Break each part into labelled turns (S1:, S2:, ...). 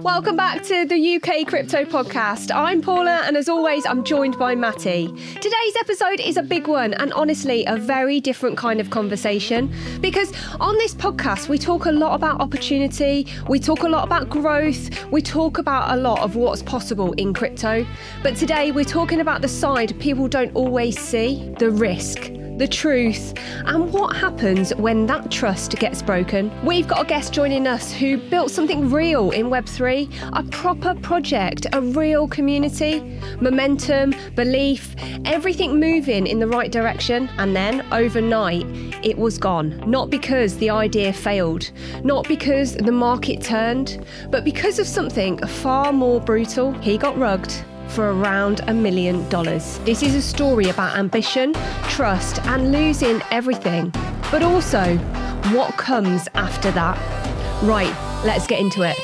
S1: Welcome back to the UK Crypto Podcast. I'm Paula, and as always, I'm joined by Matty. Today's episode is a big one, and honestly, a very different kind of conversation. Because on this podcast, we talk a lot about opportunity, we talk a lot about growth, we talk about a lot of what's possible in crypto. But today, we're talking about the side people don't always see, the risk, the truth, and what happens when that trust gets broken. We've got a guest joining us who built something real in Web3, a proper project, a real community, momentum, belief, everything moving in the right direction, and then overnight it was gone. Not because the idea failed, not because the market turned, but because of something far more brutal. He got rugged for around $1 million. This is a story about ambition, trust, and losing everything, but also what comes after that. Right, let's get into it.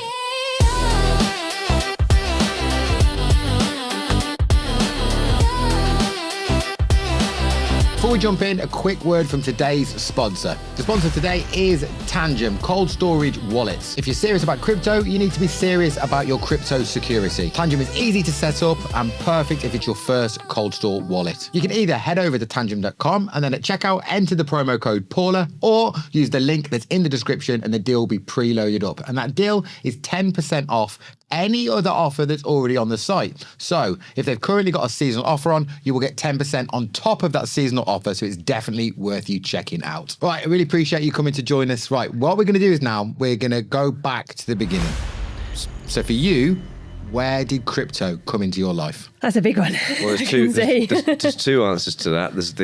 S2: Before we jump in, a quick word from today's sponsor. The sponsor today is Tangem, cold storage wallets. If you're serious about crypto, you need to be serious about your crypto security. Tangem is easy to set up and perfect if it's your first cold store wallet. You can either head over to tangem.com and then at checkout, enter the promo code Paula, or use the link that's in the description and the deal will be preloaded up. And that deal is 10% off any other offer that's already on the site. So if they've currently got a seasonal offer on, you will get 10% on top of that seasonal offer. So it's definitely worth you checking out. Right, I really appreciate you coming to join us. Right, what we're going to do is now we're going to go back to the beginning. So for you, where did crypto come into your life?
S1: That's a big one.
S3: Well, there's two answers to that. There's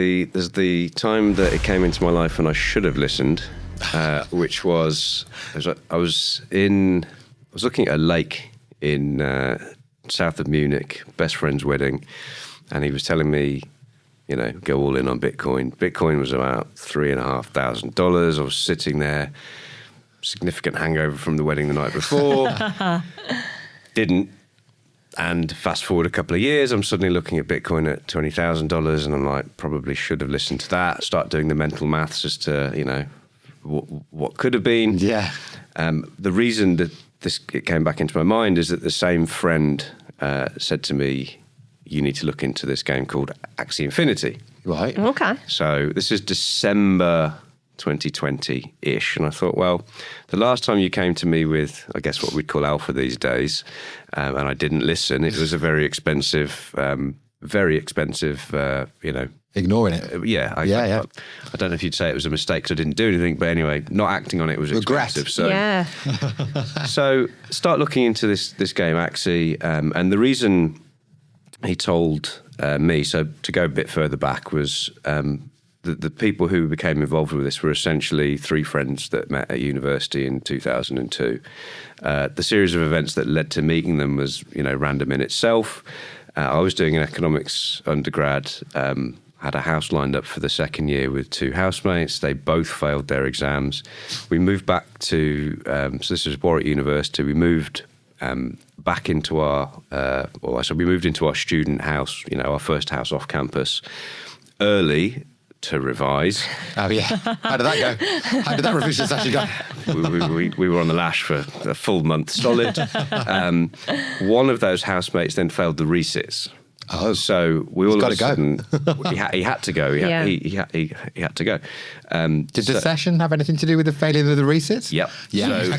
S3: the time that it came into my life and I should have listened, which was I was looking at a lake in south of Munich, best friend's wedding, and he was telling me, go all in on Bitcoin. Bitcoin was about $3,500. I was sitting there, significant hangover from the wedding the night before. Didn't. And fast forward a couple of years, I'm suddenly looking at Bitcoin at $20,000, and I'm like, probably should have listened to that. Start doing the mental maths as to, what could have been.
S2: Yeah.
S3: The reason that it came back into my mind is that the same friend said to me, you need to look into this game called Axie Infinity.
S2: Right.
S1: Okay.
S3: So this is December 2020-ish. And I thought, well, the last time you came to me with, I guess what we'd call alpha these days, and I didn't listen, it was a very expensive,
S2: Ignoring it.
S3: Yeah. I don't know if you'd say it was a mistake because I didn't do anything, but anyway, not acting on it was expensive. So,
S1: yeah.
S3: So start looking into this game, Axie, and the reason he told me, so to go a bit further back, was the people who became involved with this were essentially three friends that met at university in 2002. The series of events that led to meeting them was, random in itself. I was doing an economics undergrad, had a house lined up for the second year with two housemates. They both failed their exams. We moved back to, so this was Warwick University. We moved back into we moved into our student house, our first house off campus, early to revise.
S2: Oh, yeah. How did that go? How did that revision session go?
S3: We were on the lash for a full month solid. One of those housemates then failed the resits.
S2: Oh,
S3: so we all
S2: got to
S3: go. He had to go. He had to go.
S2: Did the session have anything to do with the failure of the resits?
S3: Yep.
S2: Yeah.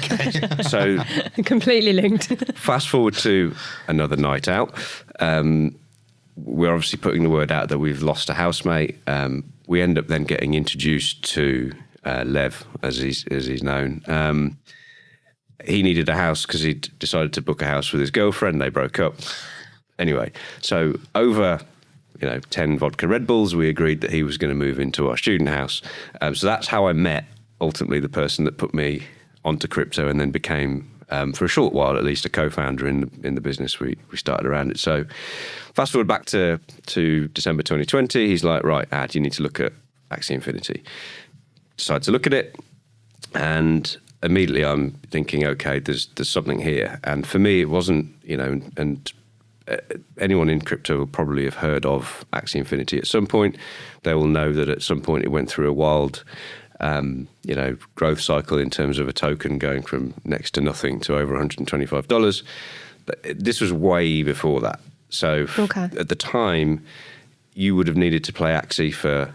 S3: So
S1: Completely linked.
S3: Fast forward to another night out. We're obviously putting the word out that we've lost a housemate. We end up then getting introduced to Lev, as he's known. He needed a house because he'd decided to book a house with his girlfriend. They broke up. Anyway, so over 10 vodka Red Bulls, we agreed that he was going to move into our student house. So that's how I met, ultimately, the person that put me onto crypto and then became, for a short while at least, a co-founder in the business we started around it. So fast forward back to December 2020, he's like, right, Ad, you need to look at Axie Infinity. Decide to look at it, and immediately I'm thinking, okay, there's something here. And for me, it wasn't, and anyone in crypto will probably have heard of Axie Infinity at some point. They will know that at some point it went through a wild growth cycle in terms of a token going from next to nothing to over $125. But this was way before that. So at the time, you would have needed to play Axie for,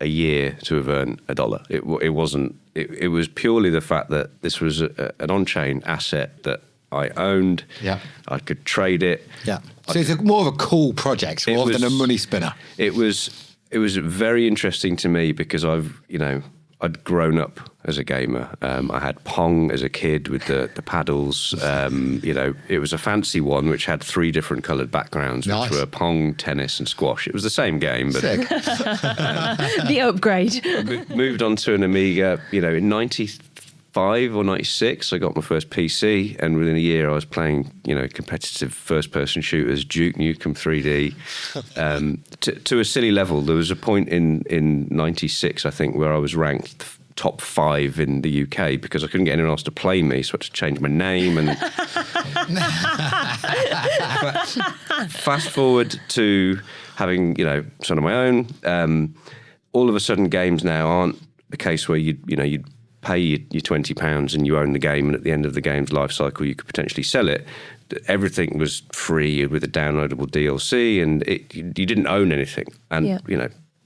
S3: a year to have earned $1. It wasn't. It was purely the fact that this was an on-chain asset that I owned.
S2: Yeah.
S3: I could trade it.
S2: Yeah. So it's more of a cool project rather than a money spinner.
S3: It was very interesting to me because I'd grown up as a gamer. I had Pong as a kid with the paddles. It was a fancy one which had 3 different coloured backgrounds, which were Pong, tennis, and squash. It was the same game, but
S1: the upgrade.
S3: Moved on to an Amiga. In '95 or '96, I got my first PC, and within a year, I was playing competitive first-person shooters, Duke Nukem 3D, to a silly level. There was a point in '96, I think, where I was ranked top 5 in the UK because I couldn't get anyone else to play me, so I had to change my name. And fast forward to having son of my own. All of a sudden, games now aren't a case where you'd pay your £20 and you own the game, and at the end of the game's life cycle, you could potentially sell it. Everything was free with a downloadable DLC, and you didn't own anything. And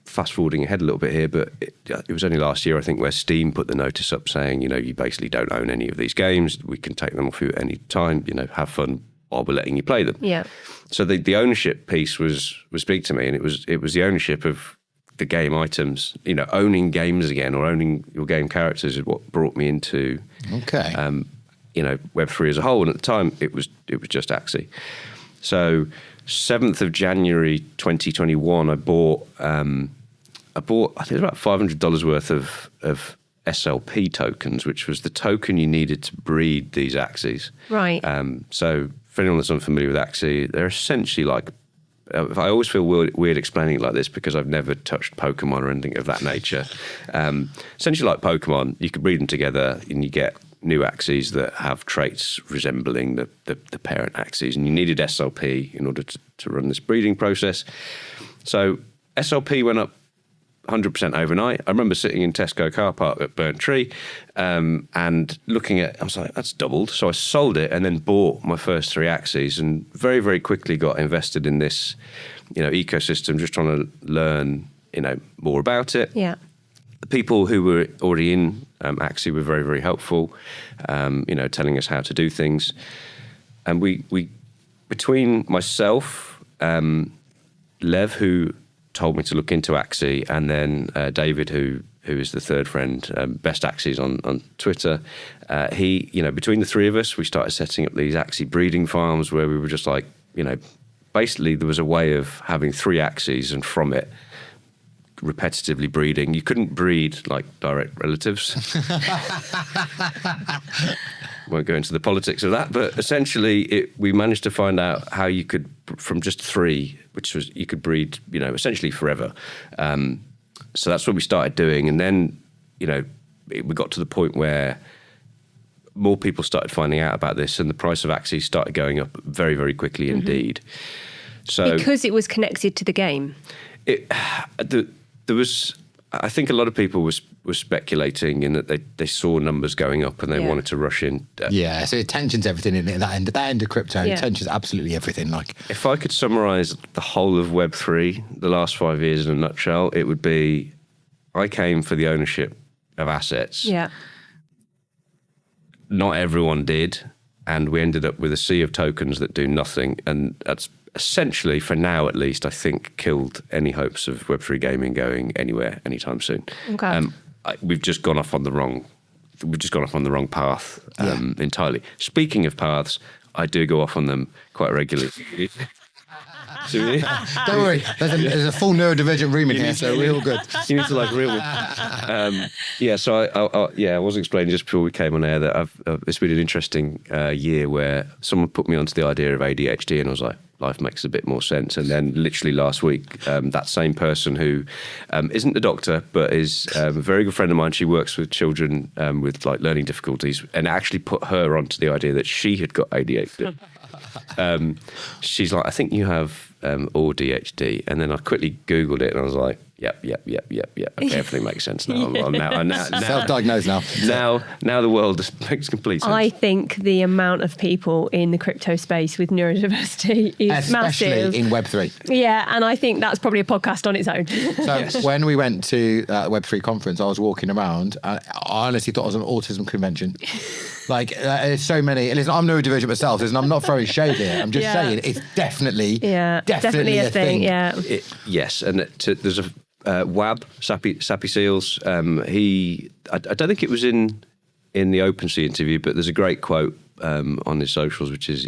S3: fast forwarding ahead a little bit here, but it was only last year, I think, where Steam put the notice up saying, you basically don't own any of these games. We can take them off you at any time. Have fun while we're letting you play them.
S1: Yeah.
S3: So the ownership piece was big to me, and it was the ownership of the game items. Owning games again or owning your game characters is what brought me into Web3 as a whole. And at the time, it was just Axie. So 7th of January 2021, I bought I think it was about $500 worth of SLP tokens, which was the token you needed to breed these Axies.
S1: Right.
S3: So for anyone that's unfamiliar with Axie, they're essentially like, I always feel weird explaining it like this because I've never touched Pokemon or anything of that nature. Essentially like Pokemon, you could breed them together and you get new Axies that have traits resembling the parent Axies, and you needed SLP in order to run this breeding process. So SLP went up 100% overnight. I remember sitting in Tesco car park at Burnt Tree and looking at, I was like, that's doubled. So I sold it and then bought my first 3 Axies, and very, very quickly got invested in this, ecosystem, just trying to learn, more about it.
S1: Yeah.
S3: The people who were already in Axie were very, very helpful, telling us how to do things. And we between myself, Lev, who told me to look into Axie, and then David, who is the third friend, Best Axies on Twitter. Between the 3 of us, we started setting up these Axie breeding farms where we were just like, basically there was a way of having 3 Axies and from it repetitively breeding. You couldn't breed like direct relatives. Won't go into the politics of that, but essentially we managed to find out how you could, from just 3, which was, you could breed, essentially forever. So that's what we started doing. And then, we got to the point where more people started finding out about this, and the price of Axie started going up very, very quickly indeed. So
S1: because it was connected to the game.
S2: There was, I think a lot of people were speculating in that they saw numbers going up and they wanted to rush in.
S4: Yeah, so attention's everything in that end of crypto.
S1: Yeah.
S4: Attention's absolutely everything. Like,
S3: if I could summarize the whole of Web3, the last 5 years in a nutshell, it would be, I came for the ownership of assets.
S1: Yeah.
S3: Not everyone did, and we ended up with a sea of tokens that do nothing, and that's essentially, for now at least, I think killed any hopes of Web3 gaming going anywhere anytime soon.
S1: Okay.
S3: We've just gone off on the wrong path entirely. Speaking of paths, I do go off on them quite regularly.
S4: don't worry, there's a full neurodivergent room in here, so we're all good.
S3: You need to like reel me. So I was explaining just before we came on air that it's been an interesting year where someone put me onto the idea of ADHD, and I was like, life makes a bit more sense. And then literally last week, that same person who isn't a doctor but is a very good friend of mine, she works with children with like learning difficulties, and actually put her onto the idea that she had got ADHD. She's like, I think you have ADHD. And then I quickly Googled it and I was like, Yep. Okay, everything makes sense now. I'm now
S4: Self-diagnosed now.
S3: Now the world makes complete sense.
S1: I think the amount of people in the crypto space with neurodiversity is
S2: Especially
S1: massive.
S2: in Web3.
S1: Yeah, and I think that's probably a podcast on its own.
S2: So when we went to the Web3 conference, I was walking around and I honestly thought it was an autism convention. Like, there's so many. Listen, I'm neurodivergent myself, and I'm not throwing shade here. I'm just saying it's definitely a thing.
S1: Yeah.
S3: Yes, and there's a Wab, Sappy Seals. I don't think it was in the OpenSea interview, but there's a great quote on his socials, which is,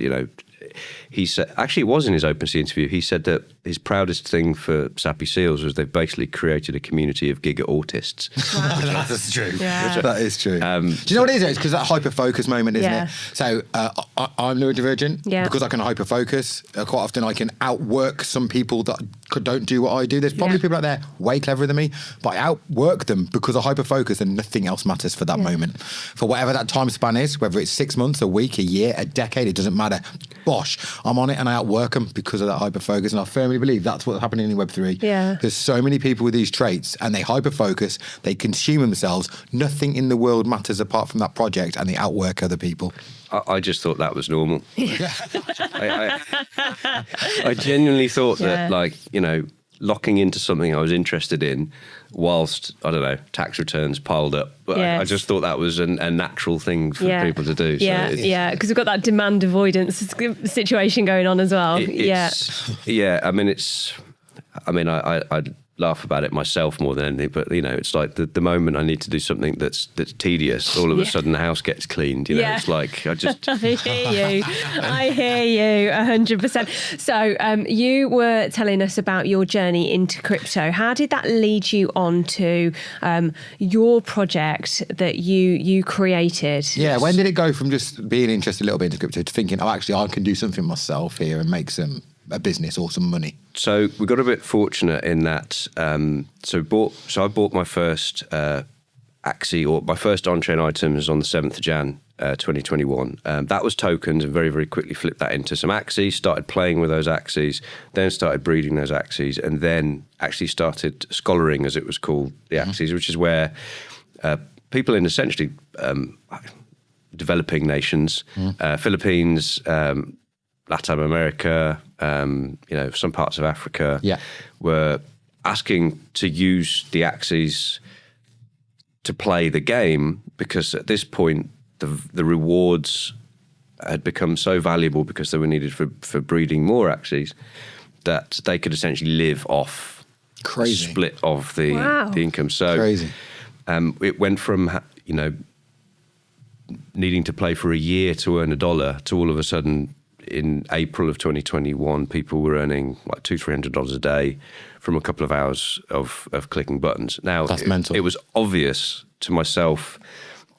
S3: he said, actually it was in his OpenSea interview, he said that his proudest thing for Sappy Seals was they've basically created a community of giga autists.
S1: Wow.
S2: That's true.
S1: Yeah.
S2: That is true. Do you know what it is? It's because that hyper-focus moment, isn't it? So I'm neurodivergent because I can hyper-focus. Quite often I can outwork some people that don't do what I do. There's probably people out there way cleverer than me, but I outwork them because I hyper-focus and nothing else matters for that moment. For whatever that time span is, whether it's 6 months, a week, a year, a decade, it doesn't matter. Bosh, I'm on it and I outwork them because of that hyper-focus, and I firmly believe that's what's happening in Web3.
S1: Yeah.
S2: There's so many people with these traits and they hyper-focus, they consume themselves, nothing in the world matters apart from that project, and they outwork other people.
S3: I just thought that was normal. I genuinely thought that, locking into something I was interested in whilst, I don't know, tax returns piled up. But I just thought that was a natural thing for people to do.
S1: Yeah, because we've got that demand avoidance situation going on as well.
S3: I laugh about it myself more than anything, but it's like the moment I need to do something that's tedious, all of a sudden the house gets cleaned. It's like I just
S1: I hear you 100%. So you were telling us about your journey into crypto. How did that lead you on to your project that you created?
S2: Yeah, when did it go from just being interested a little bit into crypto to thinking, actually I can do something myself here and make a business or some money?
S3: So we got a bit fortunate in that. So I bought my first Axie, or my first on-chain items on the 7th of Jan 2021. That was tokens, and very, very quickly flipped that into some Axies, started playing with those Axies, then started breeding those Axies, and then actually started scholaring, as it was called, the Axies, which is where people in essentially developing nations, Philippines, Latin America, some parts of Africa, were asking to use the Axies to play the game, because at this point the rewards had become so valuable because they were needed for breeding more Axies that they could essentially live off a split of the income. So it went from needing to play for a year to earn $1 to all of a sudden, in April of 2021, people were earning like $200-300 a day from a couple of hours of clicking buttons. Now,
S2: that's mental.
S3: It was obvious to myself,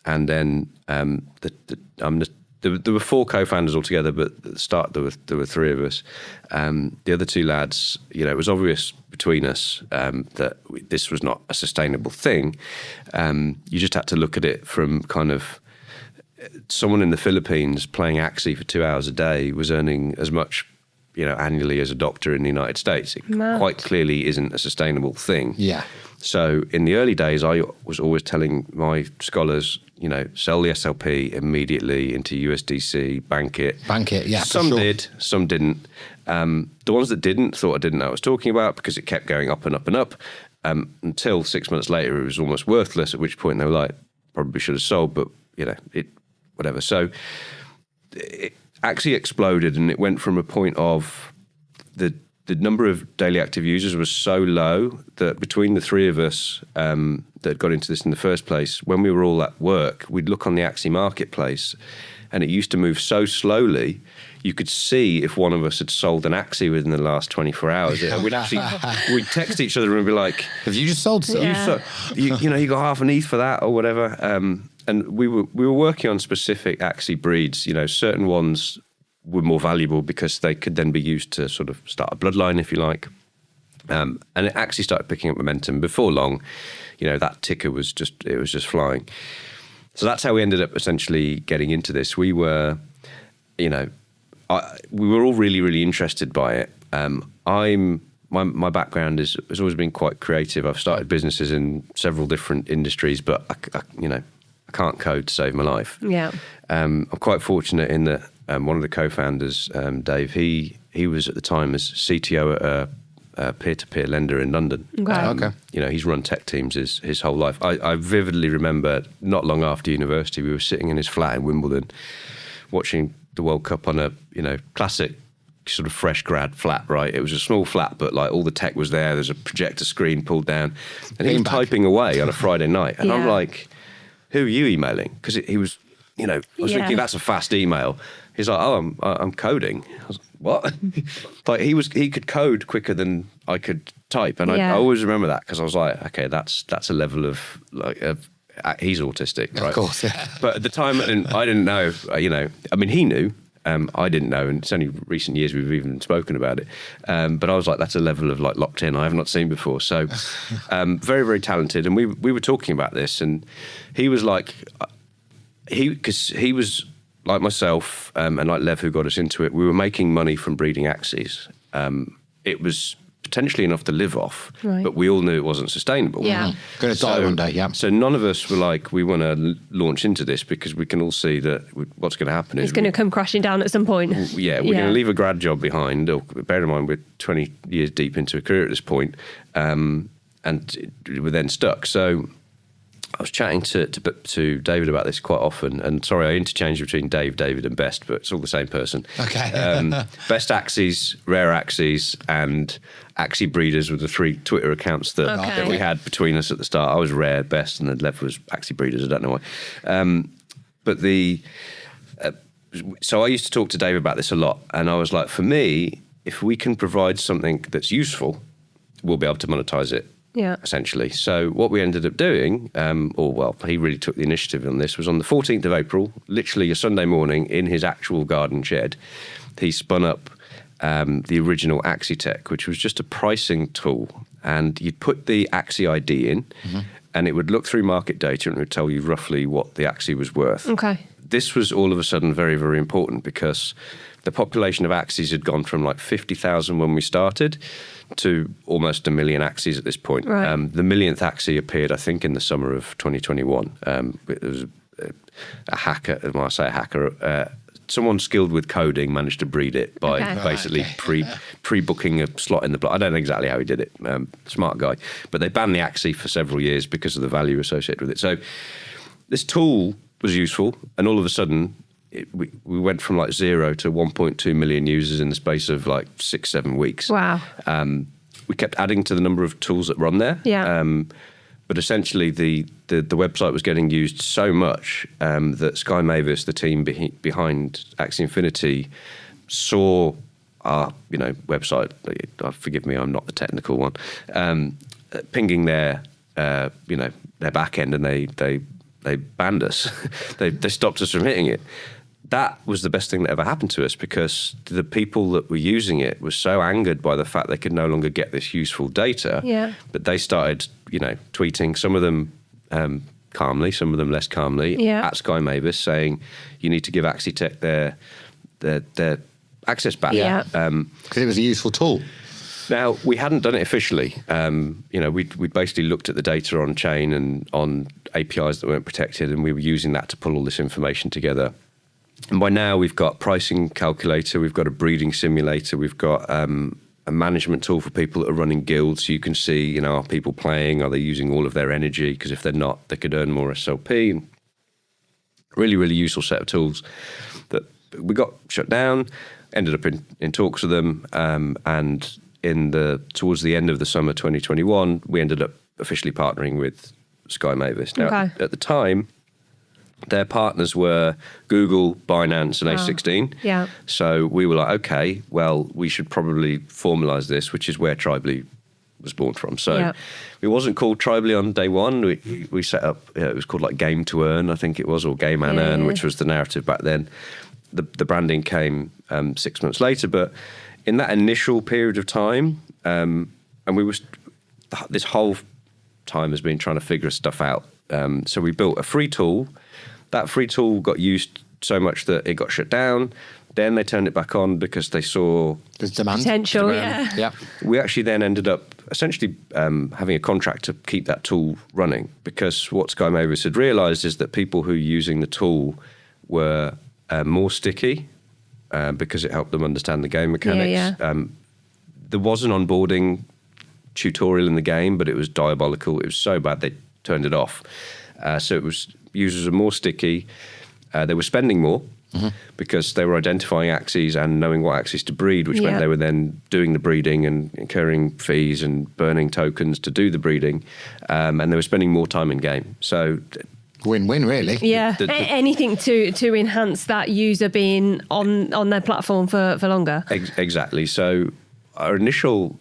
S3: and then there were 4 co-founders altogether, but at the start there were 3 of us. The other 2 lads, it was obvious between us that this was not a sustainable thing. You just had to look at it from kind of, someone in the Philippines playing Axie for 2 hours a day was earning as much, annually as a doctor in the United States. It quite clearly isn't a sustainable thing. Yeah. So in the early days, I was always telling my scholars, sell the SLP immediately into USDC, bank it.
S2: Bank it, yeah.
S3: Some did, some didn't. The ones that didn't thought I didn't know what I was talking about, because it kept going up and up and up, until 6 months later it was almost worthless, at which point they were like, probably should have sold, but whatever. So it actually exploded, and it went from a point of the number of daily active users was so low that between the 3 of us that got into this in the first place, when we were all at work, we'd look on the Axie marketplace, and it used to move so slowly, you could see if one of us had sold an Axie within the last 24 hours. We'd text each other and be like,
S2: have you just sold some?
S3: You got half an ETH for that or whatever. And we were working on specific Axie breeds. Certain ones were more valuable because they could then be used to sort of start a bloodline, if you like. And it actually started picking up momentum. Before long, that ticker was just flying. So that's how we ended up essentially getting into this. We were, we were all really, really interested by it. I'm my background has always been quite creative. I've started businesses in several different industries, but I can't code to save my life.
S1: Yeah.
S3: I'm quite fortunate in that one of the co-founders, Dave, he was at the time as CTO at a peer-to-peer lender in London.
S1: Okay.
S3: You know, he's run tech teams his whole life. I vividly remember not long after university, we were sitting in his flat in Wimbledon watching the World Cup on a, classic sort of fresh grad flat, right? It was a small flat, but like all the tech was there. There's a projector screen pulled down, and he was typing away on a Friday night. And I'm like, who are you emailing? Because he was, I was thinking that's a fast email. He's like, oh, I'm coding. I was like, what? Like he could code quicker than I could type, and I always remember that because I was like, okay, that's a level of he's autistic, right?
S2: Of course, yeah.
S3: But at the time, I didn't know. I mean, he knew. I didn't know, and it's only recent years we've even spoken about it. But I was like, that's a level of like locked in I have not seen before. So very, very talented. And we were talking about this, and he was like, because he was like myself and like Lev, who got us into it. We were making money from breeding Axies. It was potentially enough to live off, but we all knew it wasn't sustainable.
S1: Yeah.
S2: Going to die one day, yeah.
S3: So none of us were like, we want to launch into this because we can all see that what's going to happen is...
S1: It's going to come crashing down at some point.
S3: Yeah, we're going to leave a grad job behind. Or bear in mind, we're 20 years deep into a career at this point, and we're then stuck. So I was chatting to David about this quite often, and sorry, I interchange between David and Best, but it's all the same person.
S2: Okay.
S3: Best Axies, Rare Axies, and Axie Breeders were the 3 Twitter accounts that we had between us at the start. I was Rare, Best, and then Lev was Axie Breeders. I don't know why. So I used to talk to Dave about this a lot, and I was like, for me, if we can provide something that's useful, we'll be able to monetize it.
S1: Yeah.
S3: Essentially. So what we ended up doing, he really took the initiative on this, was on the 14th of April, literally a Sunday morning in his actual garden shed, he spun up the original Axie Tech, which was just a pricing tool. And you'd put the Axie ID in, and it would look through market data and it would tell you roughly what the Axie was worth.
S1: Okay.
S3: This was all of a sudden very, very important because the population of Axies had gone from like 50,000 when we started to almost 1 million Axies at this point.
S1: Right.
S3: The millionth Axie appeared, I think, in the summer of 2021. It was a hacker, when I say a hacker, someone skilled with coding managed to breed it by basically pre-booking a slot in the block. I don't know exactly how he did it. Smart guy. But they banned the Axie for several years because of the value associated with it. So this tool was useful, and all of a sudden we went from like 0 to 1.2 million users in the space of like 6-7 weeks.
S1: Wow.
S3: We kept adding to the number of tools that run there.
S1: Yeah.
S3: But essentially the website was getting used so much that Sky Mavis, the team behind Axie Infinity, saw our website. Forgive me, I'm not the technical one. Pinging their back end, and they banned us. they stopped us from hitting it. That was the best thing that ever happened to us because the people that were using it were so angered by the fact they could no longer get this useful data.
S1: Yeah.
S3: But they started, tweeting, some of them calmly, some of them less calmly, at Sky Mavis saying, you need to give Axie Tech their access back.
S1: Yeah.
S2: Because it was a useful tool.
S3: Now, we hadn't done it officially. We'd basically looked at the data on chain and on APIs that weren't protected, and we were using that to pull all this information together. And by now, we've got pricing calculator, we've got a breeding simulator, we've got a management tool for people that are running guilds, so you can see, are people playing, are they using all of their energy? Because if they're not, they could earn more SLP. Really, really useful set of tools that we got shut down, ended up in talks with them, and towards the end of the summer 2021, we ended up officially partnering with Sky Mavis. Now, at the time, their partners were Google, Binance, and A16.
S1: Yeah.
S3: So we were like, okay, well, we should probably formalize this, which is where Tribally was born from. So it wasn't called Tribally on day one. We set up, it was called like Game to Earn, I think it was, or Game and Earn, which was the narrative back then. The branding came 6 months later, but in that initial period of time, and this whole time has been trying to figure stuff out. So we built a free tool. That free tool got used so much that it got shut down. Then they turned it back on because they saw
S4: There's demand.
S1: Potential,
S3: Demand.
S1: yeah.
S4: Yeah.
S3: We actually then ended up essentially having a contract to keep that tool running, because what Sky Mavis had realised is that people who were using the tool were more sticky because it helped them understand the game mechanics.
S1: Yeah.
S3: There was an onboarding tutorial in the game, but it was diabolical. It was so bad they turned it off. So it was, users were more sticky. They were spending more because they were identifying Axies and knowing what Axies to breed, which meant they were then doing the breeding and incurring fees and burning tokens to do the breeding. And they were spending more time in game. So
S4: Win-win, really.
S1: Yeah,
S3: The-
S1: anything to enhance that user being on their platform for longer.
S3: Exactly. So our initial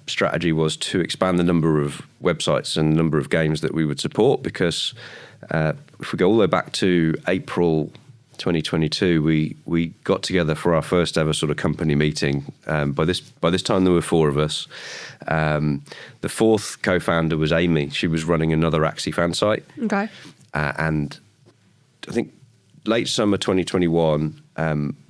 S3: strategy was to expand the number of websites and the number of games that we would support, because if we go all the way back to April 2022, we got together for our first ever sort of company meeting. By this time there were 4 of us. The 4th co-founder was Amy. She was running another Axie fan site.
S1: Okay.
S3: And I think late summer 2021,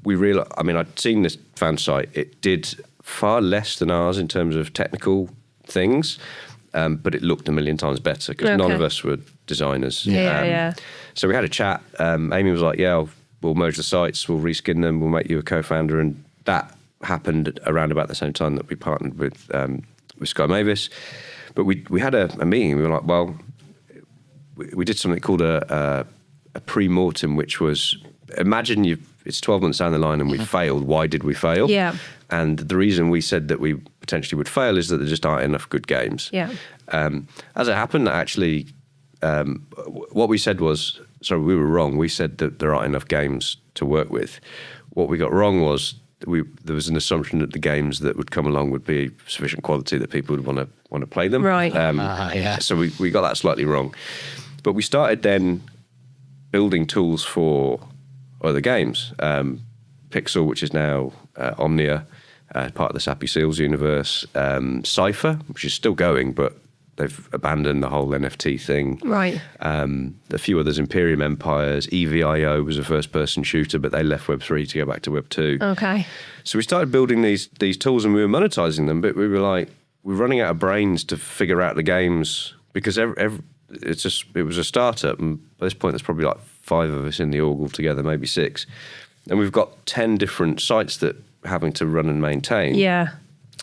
S3: we realized, I mean, I'd seen this fan site. It did far less than ours in terms of technical things, but it looked a million times better because none of us were designers.
S1: Yeah.
S3: So we had a chat. Amy was like, yeah, we'll merge the sites, we'll reskin them, we'll make you a co-founder. And that happened around about the same time that we partnered with Sky Mavis. But we had a meeting. We were like, well, we did something called a pre-mortem, which was, imagine it's 12 months down the line and we failed. Why did we fail?
S1: Yeah.
S3: And the reason we said that we potentially would fail is that there just aren't enough good games.
S1: Yeah.
S3: As it happened, actually, what we said was, sorry, we were wrong. We said that there aren't enough games to work with. What we got wrong was there was an assumption that the games that would come along would be sufficient quality that people would want to play them.
S1: Right.
S4: Yeah.
S3: So we got that slightly wrong. But we started then building tools for other games. Pixel, which is now Omnia, part of the Sappy Seals universe. Cypher, which is still going, but they've abandoned the whole NFT thing.
S1: Right.
S3: A few others, Imperium Empires, EVIO was a first-person shooter, but they left Web3 to go back to Web2.
S1: Okay.
S3: So we started building these tools and we were monetizing them, but we were like, we're running out of brains to figure out the games, because it was a startup, and by this point there's probably like 5 of us in the org altogether, maybe 6. And we've got 10 different sites that we're having to run and maintain.
S1: Yeah.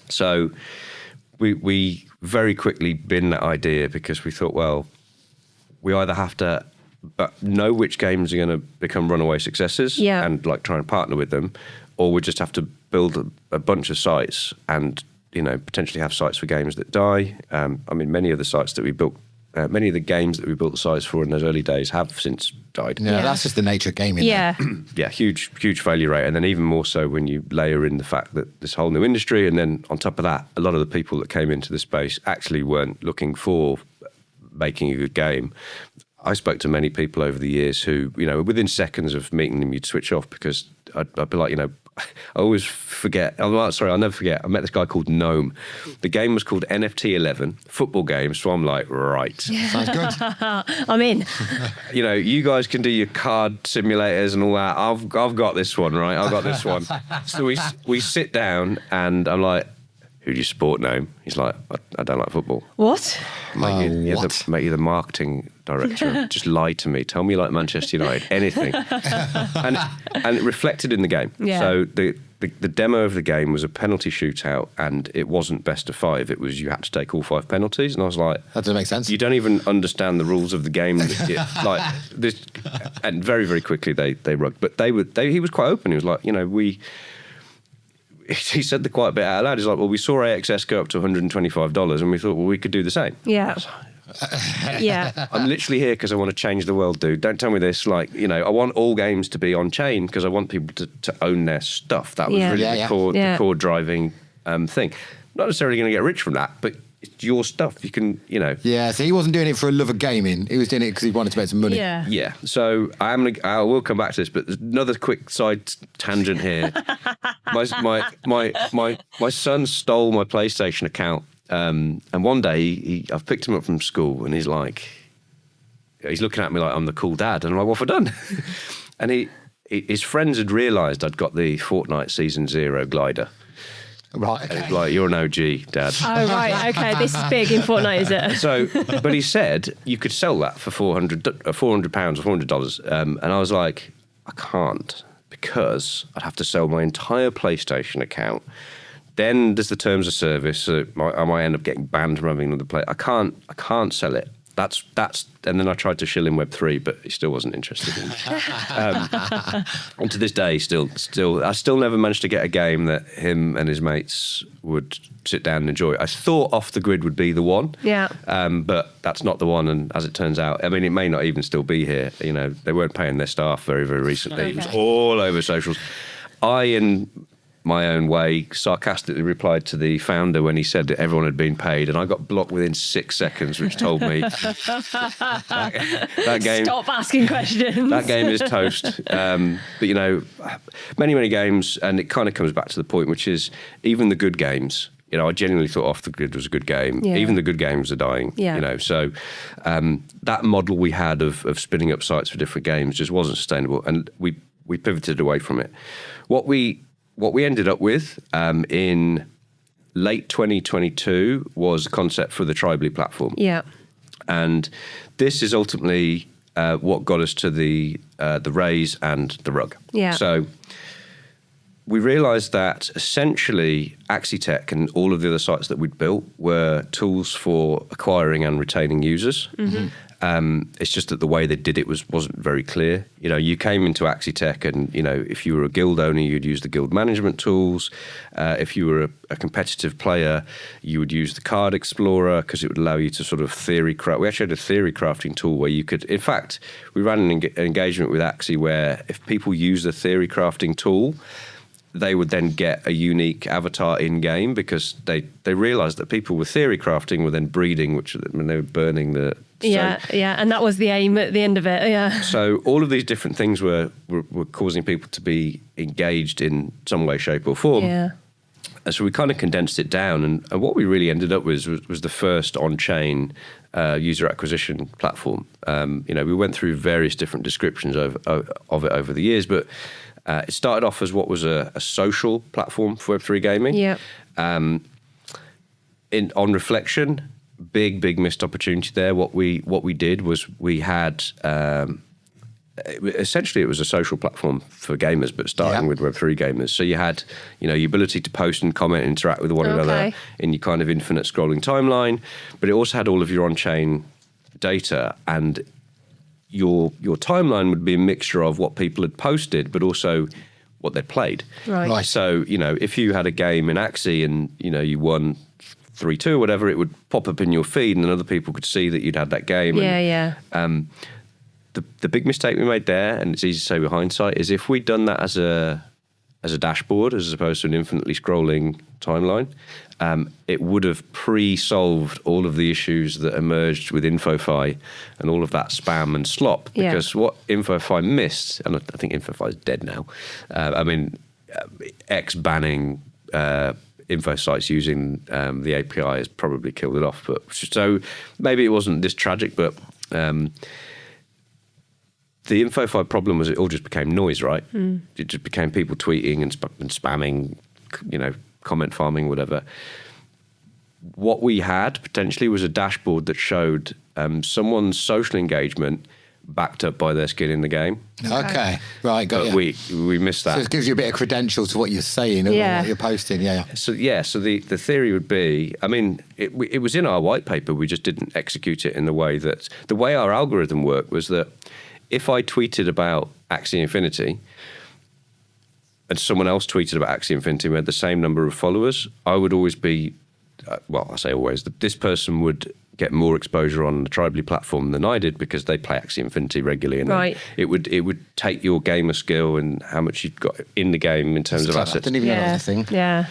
S3: So we very quickly binned that idea, because we thought, well, we either have to know which games are going to become runaway successes and like try and partner with them, or we just have to build a bunch of sites and, you know, potentially have sites for games that die. I mean, many of the sites that we built, many of the games that we built the sites for in those early days have since died.
S4: Yeah, that's just the nature of gaming.
S1: Yeah.
S3: Yeah, huge failure rate. And then even more so when you layer in the fact that this whole new industry, and then on top of that, a lot of the people that came into the space actually weren't looking for making a good game. I spoke to many people over the years who, you know, within seconds of meeting them, you'd switch off, because I'd be like, you know, I always forget. I'll never forget. I met this guy called Gnome. The game was called NFT11, football game. So I'm like, right.
S4: Sounds good.
S1: I'm in.
S3: You know, you guys can do your card simulators and all that. I've got this one, right? I've got this one. So we sit down and I'm like, who do you support, Gnome? He's like, I don't like football.
S1: What?
S3: Mate, you're the marketing director. Just lie to me. Tell me you like Manchester United, anything. and it reflected in the game.
S1: Yeah.
S3: So the demo of the game was a penalty shootout, and it wasn't best of 5. It was you had to take all 5 penalties. And I was like,
S4: That doesn't make sense.
S3: you don't even understand the rules of the game. Like this, and very, very quickly they rugged. But he was quite open. He was like, you know, he said quite a bit out loud. He's like, well, we saw AXS go up to $125 and we thought, well, we could do the same.
S1: Yeah. Yeah.
S3: I'm literally here because I want to change the world, dude. Don't tell me this. Like, you know, I want all games to be on chain because I want people to own their stuff. That was really the core driving thing. Not necessarily going to get rich from that, but it's your stuff. You can, you know.
S4: Yeah, so he wasn't doing it for a love of gaming. He was doing it because he wanted to make some money.
S1: Yeah.
S3: Yeah. So I will come back to this, but there's another quick side tangent here. My son stole my PlayStation account, and one day I've picked him up from school, and he's looking at me like I'm the cool dad, and I'm like, what have I done? And his friends had realised I'd got the Fortnite Season 0 glider.
S4: Right.
S3: And he's like, you're an OG, Dad.
S1: Oh, right. Okay. This is big in Fortnite, is it?
S3: So, but he said you could sell that for £400 or $400. And I was like, I can't, because I'd have to sell my entire PlayStation account. Then there's the terms of service. So I might end up getting banned from having another play. I can't sell it. That's. And then I tried to shill in Web3, but he still wasn't interested in it. And to this day, I still never managed to get a game that him and his mates would sit down and enjoy. I thought Off the Grid would be the one.
S1: Yeah.
S3: But that's not the one. And as it turns out, I mean, it may not even still be here. You know, they weren't paying their staff very, very recently. It was all over socials. in my own way, sarcastically replied to the founder when he said that everyone had been paid, and I got blocked within 6 seconds, which told me that game.
S1: Stop asking questions.
S3: That game is toast. But you know, many games, and it kind of comes back to the point, which is even the good games. You know, I genuinely thought Off the Grid was a good game.
S1: Yeah.
S3: Even the good games are dying.
S1: Yeah.
S3: You know, so that model we had of spinning up sites for different games just wasn't sustainable, and we pivoted away from it. What we ended up with in late 2022 was a concept for the Tribally platform.
S1: Yeah.
S3: And this is ultimately what got us to the raise and the rug.
S1: Yeah.
S3: So we realised that essentially Axie Tech and all of the other sites that we'd built were tools for acquiring and retaining users. Mm-hmm. It's just that the way they did it wasn't very clear. You know, you came into Axie Tech and, you know, if you were a guild owner, you'd use the guild management tools. If you were a competitive player, you would use the card explorer because it would allow you to sort of theory craft. We actually had a theory crafting tool where you could, in fact, we ran an engagement with Axie where if people use the theory crafting tool, they would then get a unique avatar in-game because they realised that people with theory crafting were then breeding, which when they were burning the...
S1: Yeah, and that was the aim at the end of it, yeah.
S3: So all of these different things were causing people to be engaged in some way, shape or form.
S1: Yeah.
S3: And so we kind of condensed it down, and what we really ended up with was the first on-chain user acquisition platform. You know, we went through various different descriptions of it over the years, but it started off as what was a social platform for Web3 gaming.
S1: Yeah.
S3: On reflection, big missed opportunity there. What we did was we had essentially it was a social platform for gamers, but starting with Web3 gamers. So you had, you know, your ability to post and comment and interact with one another in your kind of infinite scrolling timeline, but it also had all of your on-chain data, and your timeline would be a mixture of what people had posted, but also what they'd played.
S1: Right.
S3: So, you know, if you had a game in Axie and, you know, you won 3-2 or whatever, it would pop up in your feed and then other people could see that you'd had that game.
S1: Yeah.
S3: The big mistake we made there, and it's easy to say with hindsight, is if we'd done that as a dashboard as opposed to an infinitely scrolling timeline, it would have pre-solved all of the issues that emerged with InfoFi and all of that spam and slop. Because what InfoFi missed, and I think InfoFi is dead now, I mean, X banning info sites using the API has probably killed it off. But so maybe it wasn't this tragic, but the InfoFi problem was it all just became noise, right? It just became people tweeting and spamming, you know, comment farming, whatever. What we had potentially was a dashboard that showed someone's social engagement backed up by their skin in the game.
S4: Okay. Right, got
S3: but
S4: you.
S3: we missed that.
S4: So it gives you a bit of credential to what you're saying and what you're posting,
S3: So the theory would be, I mean, it was in our white paper, we just didn't execute it in the way that, the way our algorithm worked was that if I tweeted about Axie Infinity and someone else tweeted about Axie Infinity and we had the same number of followers, I would always be, well, I say always, that this person would get more exposure on the Tribally platform than I did because they play Axie Infinity regularly. And it would take your gamer skill and how much you've got in the game in terms of assets.
S4: I didn't even know that was a thing.
S1: Yeah.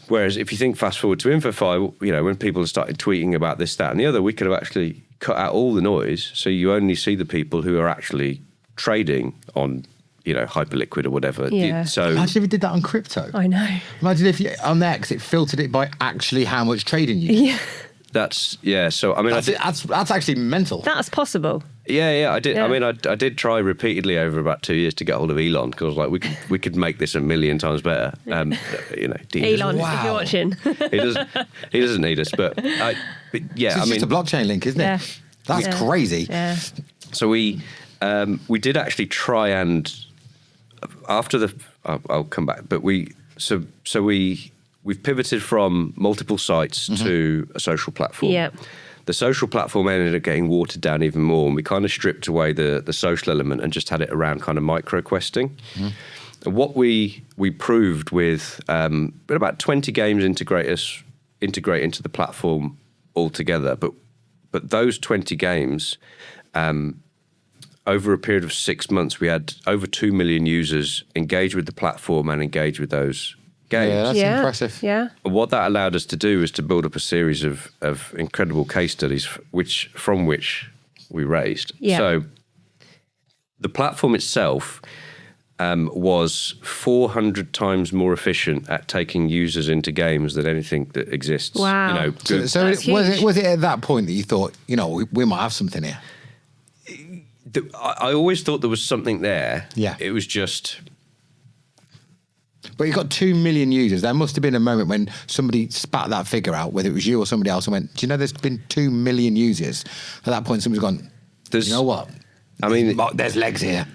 S3: Whereas if you think fast forward to InfoFi, you know, when people started tweeting about this, that and the other, we could have actually cut out all the noise, so you only see the people who are actually trading on, you know, Hyperliquid or whatever.
S1: Yeah.
S3: So
S4: imagine if you did that on crypto.
S1: I know.
S4: Imagine if on X it filtered it by actually how much trading you did.
S1: Yeah.
S3: that's So I mean,
S4: That's actually mental.
S1: That's possible.
S3: Yeah, I did.
S1: Yeah.
S3: I mean, I did try repeatedly over about 2 years to get hold of Elon because I was like, we could make this a million times better.
S1: Elon,
S2: Wow.
S1: if you're watching.
S3: he doesn't need us, but yeah,
S2: It's just a blockchain link, isn't
S1: Yeah.
S2: it? That's
S1: Yeah.
S2: crazy.
S1: Yeah.
S3: So we did actually try, and after I'll come back, but we've pivoted from multiple sites to a social platform.
S1: Yeah.
S3: The social platform ended up getting watered down even more, and we kind of stripped away the social element and just had it around kind of micro questing. And what we proved with about 20 games integrate into the platform altogether, but those 20 games, over a period of 6 months, we had over 2 million users engage with the platform and engage with those games.
S2: Yeah, that's impressive.
S1: Yeah.
S3: And what that allowed us to do is to build up a series of incredible case studies, from which we raised.
S1: Yeah.
S3: So the platform itself was 400 times more efficient at taking users into games than anything that exists.
S1: Wow.
S3: You know,
S2: So
S1: That's
S2: was
S1: huge.
S2: it at that point that you thought, we might have something here?
S3: I always thought there was something there.
S2: Yeah.
S3: It was just...
S2: But you've got 2 million users. There must have been a moment when somebody spat that figure out, whether it was you or somebody else, and went, do you know there's been 2 million users? At that point, somebody's gone, you know what?
S3: I mean...
S2: There's legs here.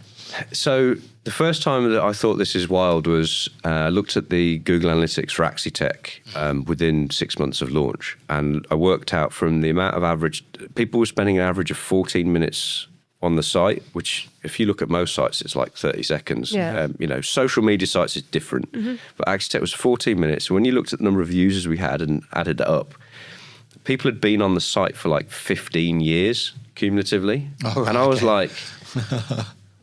S3: So the first time that I thought this is wild was I looked at the Google Analytics for Axie Tech within 6 months of launch, and I worked out from the amount of average... People were spending an average of 14 minutes on the site, which if you look at most sites, it's like 30 seconds.
S1: Yeah.
S3: Social media sites is different, but Axie Tech was 14 minutes. And when you looked at the number of users we had and added that up, people had been on the site for like 15 years cumulatively.
S2: Oh,
S3: and I was
S2: okay.
S3: like...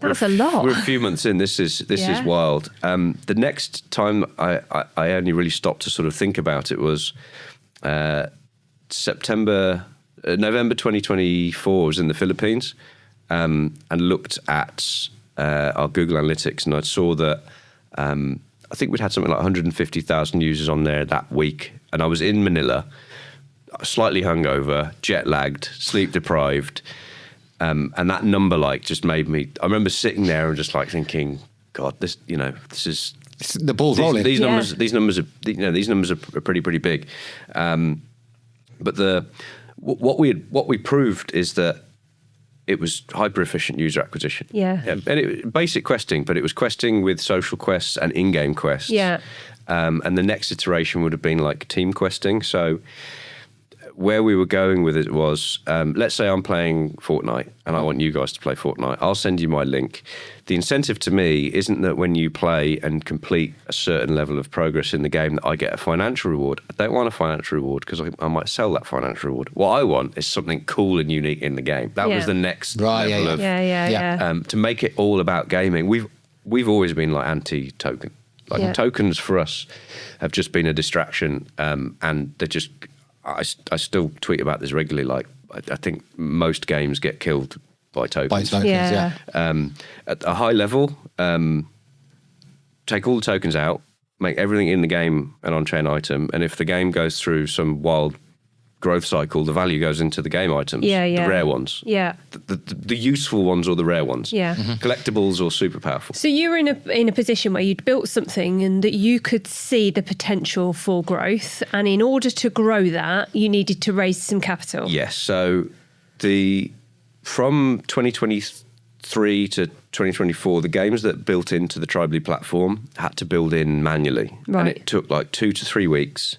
S1: That's a lot.
S3: We're a few months in. This is wild. The next time I only really stopped to sort of think about it was November 2024. I was in the Philippines and looked at our Google Analytics, and I saw that I think we'd had something like 150,000 users on there that week, and I was in Manila, slightly hungover, jet lagged, sleep deprived. And that number just made me... I remember sitting there and just thinking, God, this is...
S2: The ball's rolling.
S3: These
S1: Yeah.
S3: numbers are pretty big. But what we proved is that it was hyper efficient user acquisition.
S1: Yeah.
S3: And basic questing, but it was questing with social quests and in-game quests.
S1: Yeah.
S3: And the next iteration would have been like team questing. So where we were going with it was, let's say I'm playing Fortnite and I want you guys to play Fortnite. I'll send you my link. The incentive to me isn't that when you play and complete a certain level of progress in the game that I get a financial reward. I don't want a financial reward because I might sell that financial reward. What I want is something cool and unique in the game. That was the next level of... to make it all about gaming. We've always been anti-token. Tokens for us have just been a distraction, and they're just... I still tweet about this regularly. I think most games get killed by tokens.
S2: By tokens, yeah.
S3: At a high level, take all the tokens out, make everything in the game an on-chain item, and if the game goes through some wild growth cycle, the value goes into the game items, the rare ones.
S1: Yeah.
S3: The useful ones or the rare ones.
S1: Yeah.
S3: Collectibles or super powerful.
S1: So you were in a position where you'd built something and that you could see the potential for growth, and in order to grow that, you needed to raise some capital.
S3: Yes. So from 2023 to 2024, the games that built into the Tribally platform had to build in manually.
S1: Right.
S3: And it took 2 to 3 weeks.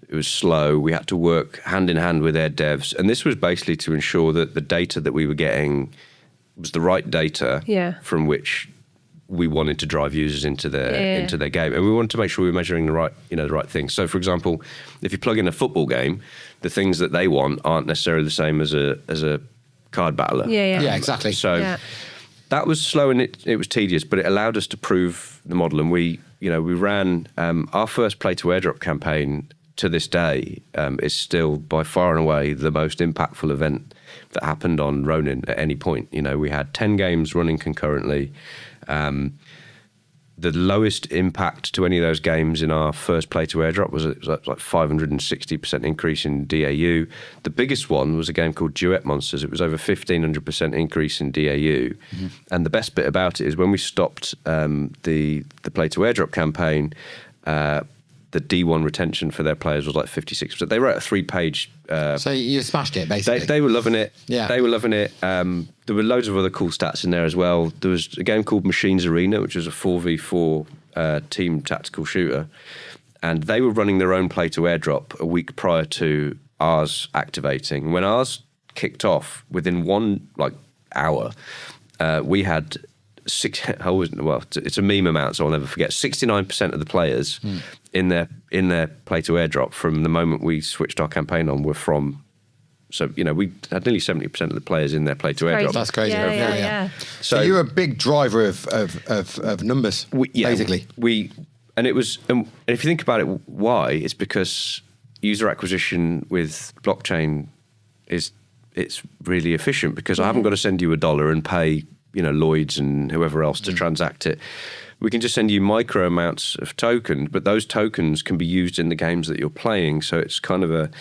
S3: It was slow. We had to work hand in hand with their devs. And this was basically to ensure that the data that we were getting was the right data from which we wanted to drive users into their game. And we wanted to make sure we were measuring the right things. So, for example, if you plug in a football game, the things that they want aren't necessarily the same as a card battler.
S2: Yeah, exactly.
S3: So that was slow and it was tedious, but it allowed us to prove the model. And we ran our first play to airdrop campaign. To this day, is still by far and away the most impactful event that happened on Ronin at any point. We had 10 games running concurrently. the lowest impact to any of those games in our first play to airdrop was like 560% increase in DAU. The biggest one was a game called Duet Monsters. It was over 1,500% increase in DAU. And the best bit about it is when we stopped the play to airdrop campaign, the D1 retention for their players was like 56%. They wrote a 3-page.
S2: So you smashed it, basically.
S3: They were loving it.
S2: Yeah.
S3: They were loving it. There were loads of other cool stats in there as well. There was a game called Machines Arena, which was a 4v4 team tactical shooter. And they were running their own play to airdrop a week prior to ours activating. When ours kicked off, within one hour, we had it's a meme amount, so I'll never forget. 69% of the players in their play to airdrop from the moment we switched our campaign on were from. So we had nearly 70% of the players in their play to airdrop.
S2: That's crazy.
S1: Yeah.
S2: So you're a big driver of numbers, basically.
S3: And if you think about it, why? It's because user acquisition with blockchain it's really efficient because I haven't got to send you $1 and pay Lloyds and whoever else to transact it. We can just send you micro amounts of tokens, but those tokens can be used in the games that you're playing. So it's kind of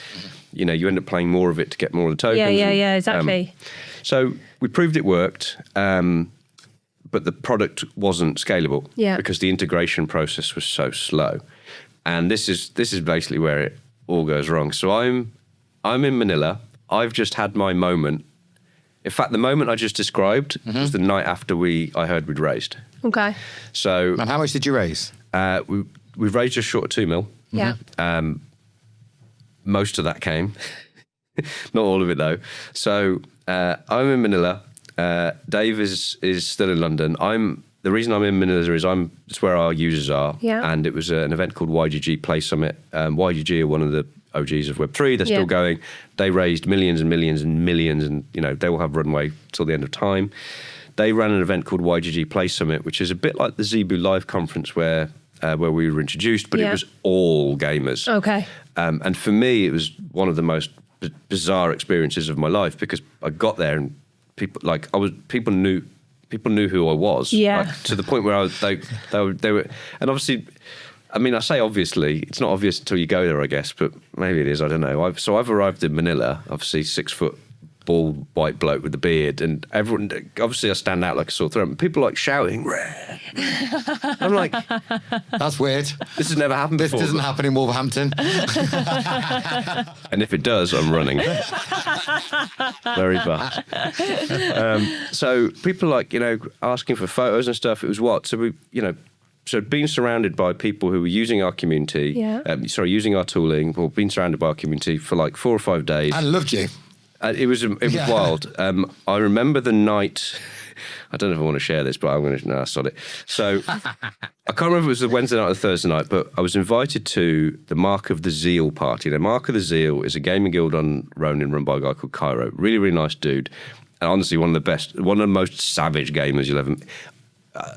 S3: you end up playing more of it to get more of the tokens.
S1: Yeah, exactly.
S3: So we proved it worked, but the product wasn't scalable because the integration process was so slow. And this is basically where it all goes wrong. So I'm in Manila. I've just had my moment. In fact, the moment I just described was the night after I heard we'd raised.
S1: Okay.
S2: So, and how much did you raise?
S3: We've raised just short of 2 mil.
S1: Yeah.
S3: Most of that came, not all of it though. So I'm in Manila. Dave is still in London. The reason I'm in Manila is it's where our users are.
S1: Yeah. And
S3: it was an event called YGG Play Summit. YGG are one of the OGs of Web3. They're still going. They raised millions and millions and millions, and they will have runway till the end of time. They ran an event called YGG Play Summit, which is a bit like the Zebu Live conference where we were introduced, but it was all gamers.
S1: Okay.
S3: And for me, it was one of the most bizarre experiences of my life because I got there and people knew who I was.
S1: Yeah.
S3: To the point where they were, and obviously. I mean, I say obviously, it's not obvious until you go there, I guess, but maybe it is, I don't know. I've arrived in Manila, obviously 6 foot bald white bloke with a beard, and everyone, obviously I stand out like a sore throat, and people are shouting, "Rare." I'm like,
S2: that's weird.
S3: This has never happened before.
S2: This doesn't happen in Wolverhampton.
S3: And if it does, I'm running. Very fast. So people asking for photos and stuff, it was what? So So being surrounded by people who were using our community, using our tooling, or being surrounded by our community for 4 or 5 days.
S2: And loved you.
S3: It was wild. I remember the night, I don't know if I want to share this, but I'm going to, no, sod it. So I can't remember if it was the Wednesday night or the Thursday night, but I was invited to the Mark of the Zeal party. Now, Mark of the Zeal is a gaming guild on Ronin run by a guy called Cairo. Really, really nice dude. And honestly, one of the most savage gamers you'll ever meet.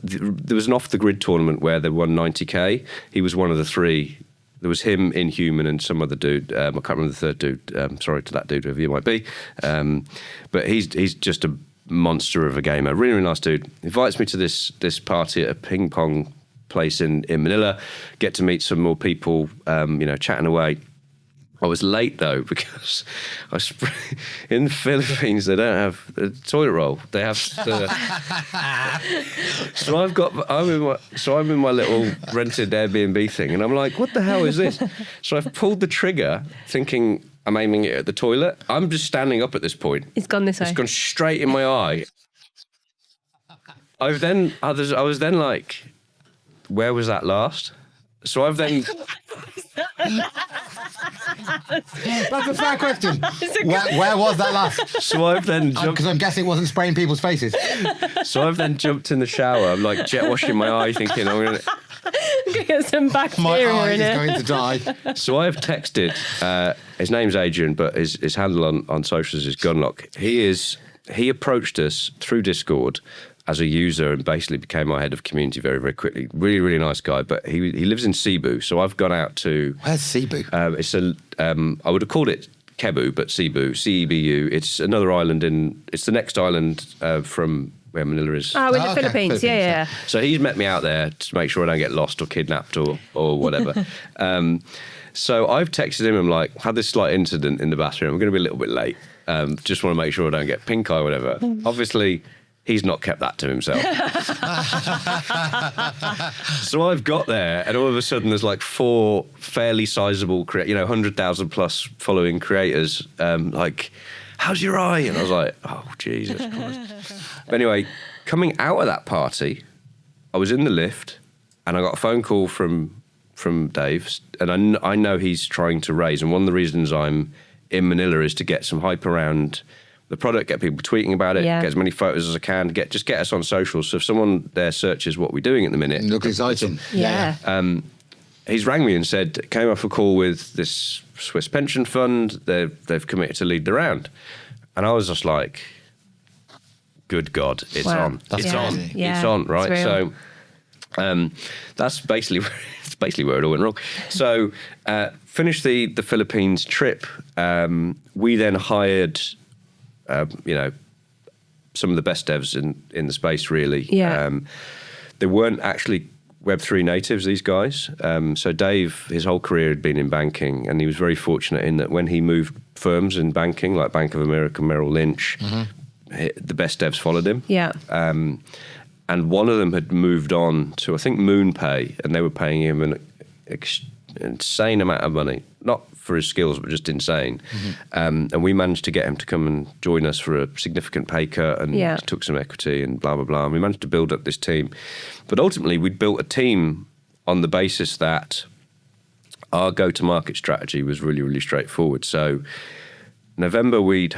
S3: There was an off-the-grid tournament where they won 90k. He was one of the 3. There was him, Inhuman, and some other dude. I can't remember the third dude. Sorry to that dude, whoever you might be. But he's just a monster of a gamer. Really, really nice dude. Invites me to this party at a ping pong place in Manila. Get to meet some more people, chatting away. I was late though because in the Philippines they don't have a toilet roll. They have the, I'm in my little rented Airbnb thing, and I'm like, what the hell is this? So I've pulled the trigger, thinking I'm aiming it at the toilet. I'm just standing up at this point.
S1: It's gone this way.
S3: It's gone straight in my eye. I was then like, where was that last? So I've then.
S2: That's a fair question. Where was that last?
S3: So I've then jumped...
S2: Because I'm guessing it wasn't spraying people's faces.
S3: So I've then jumped in the shower. I'm jet washing my eye, thinking I'm going
S1: to get some bacteria
S2: my eye
S1: in
S2: is
S1: it.
S2: going to die.
S3: So I've texted. His name's Adrian, but his handle on socials is Gunlock. He approached us through Discord as a user and basically became our head of community very, very quickly. Really, really nice guy, but he lives in Cebu, so I've gone out to...
S2: Where's Cebu?
S3: I would have called it Cebu, but Cebu, C-E-B-U. It's another island it's the next island from where Manila is.
S1: Oh, in the
S2: okay.
S1: Philippines. Yeah, yeah.
S3: So he's met me out there to make sure I don't get lost or kidnapped or whatever. So I've texted him. I'm like, had this slight incident in the bathroom. I'm going to be a little bit late. Just want to make sure I don't get pink eye or whatever. Obviously, he's not kept that to himself. So I've got there, and all of a sudden, there's like 4 fairly sizable, 100,000 plus following creators. Like, how's your eye? And I was like, oh, Jesus Christ. But anyway, coming out of that party, I was in the lift, and I got a phone call from Dave, and I know he's trying to raise, and one of the reasons I'm in Manila is to get some hype around the product, get people tweeting about it, get as many photos as I can, get us on social. So if someone there searches what we're doing at the minute,
S2: Look exciting.
S1: Yeah.
S3: he's rang me and said, came off a call with this Swiss pension fund, they've committed to lead the round. And I was just like, good God, it's on. It's on.
S1: Yeah.
S3: It's on, right? So that's basically where it all went wrong. So finished the Philippines trip. We then hired, some of the best devs in the space, really.
S1: Yeah.
S3: They weren't actually Web3 natives, these guys. So Dave, his whole career had been in banking, and he was very fortunate in that when he moved firms in banking, like Bank of America, Merrill Lynch, the best devs followed him.
S1: Yeah.
S3: And one of them had moved on to, I think, MoonPay, and they were paying him an insane amount of money, not for his skills, but just insane. And we managed to get him to come and join us for a significant pay cut, and took some equity and blah, blah, blah. And we managed to build up this team. But ultimately, we'd built a team on the basis that our go-to-market strategy was really, really straightforward. So November, we'd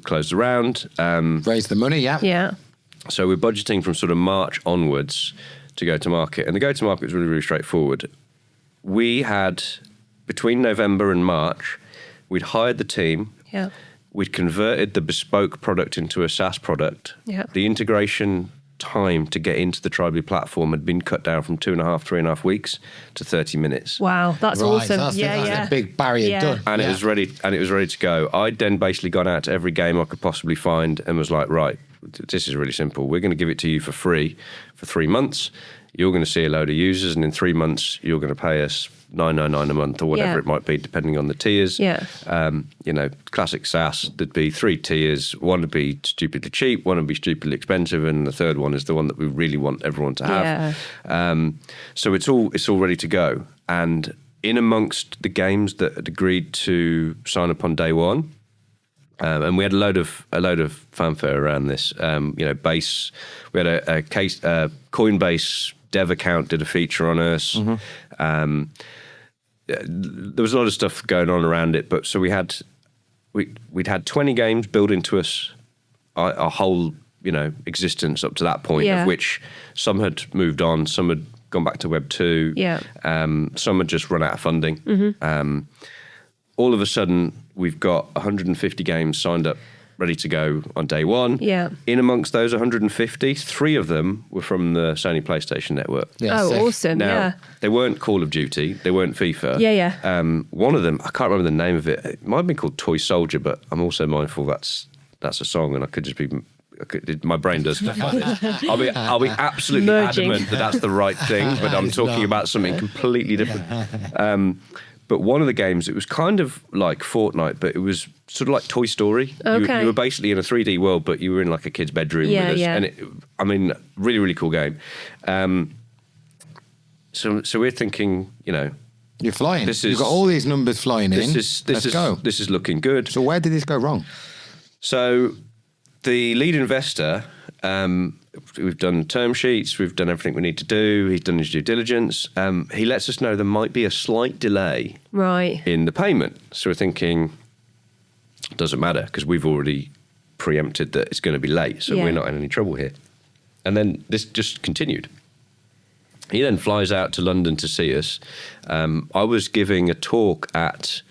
S3: closed the round.
S2: Raise the money, yeah.
S1: Yeah.
S3: So we're budgeting from sort of March onwards to go to market. And the go to market was really, really straightforward. We had, between November and March, we'd hired the team.
S1: Yeah.
S3: We'd converted the bespoke product into a SaaS product.
S1: Yeah.
S3: The integration time to get into the Tribally platform had been cut down from 3.5 weeks to 30 minutes.
S1: Wow, that's awesome.
S2: That's a big barrier done.
S3: And it was ready to go. I'd then basically gone out to every game I could possibly find and was like, right, this is really simple. We're going to give it to you for free for 3 months. You're going to see a load of users, and in 3 months, you're going to pay us $9.99 a month or whatever it might be, depending on the tiers.
S1: Yeah.
S3: Classic SaaS, there'd be 3 tiers. One would be stupidly cheap, one would be stupidly expensive, and the third one is the one that we really want everyone to have.
S1: Yeah.
S3: So it's all ready to go. And in amongst the games that had agreed to sign up on day one, and we had a load of fanfare around this. Base. We had a Coinbase dev account did a feature on us. There was a lot of stuff going on around it, but so we'd had 20 games built into us, our whole existence up to that point, of which some had moved on, some had gone back to Web 2, some had just run out of funding. All of a sudden, we've got 150 games signed up, ready to go on day one.
S1: Yeah.
S3: In amongst those 150, 3 of them were from the Sony PlayStation network.
S2: Yeah,
S1: sick. Awesome.
S3: Now, they weren't Call of Duty, they weren't FIFA.
S1: Yeah.
S3: One of them, I can't remember the name of it. It might have been called Toy Soldier, but I'm also mindful that's a song, and I could just be. My brain does stuff like this. I'll be absolutely adamant that that's the right thing, but I'm talking about something completely different. But one of the games, it was kind of like Fortnite, but it was sort of like Toy Story.
S1: Okay.
S3: You were basically in a 3D world, but you were in like a kid's bedroom with us.
S1: Yeah.
S3: And really, really cool game. So we're thinking,
S2: You're flying. You've got all these numbers flying in. Let's go.
S3: This is looking good.
S2: So where did this go wrong?
S3: So the lead investor, we've done term sheets, we've done everything we need to do, he's done his due diligence. He lets us know there might be a slight delay in the payment. So we're thinking, it doesn't matter, because we've already preempted that it's going to be late, so we're not in any trouble here. And then this just continued. He then flies out to London to see us. I was giving a talk at...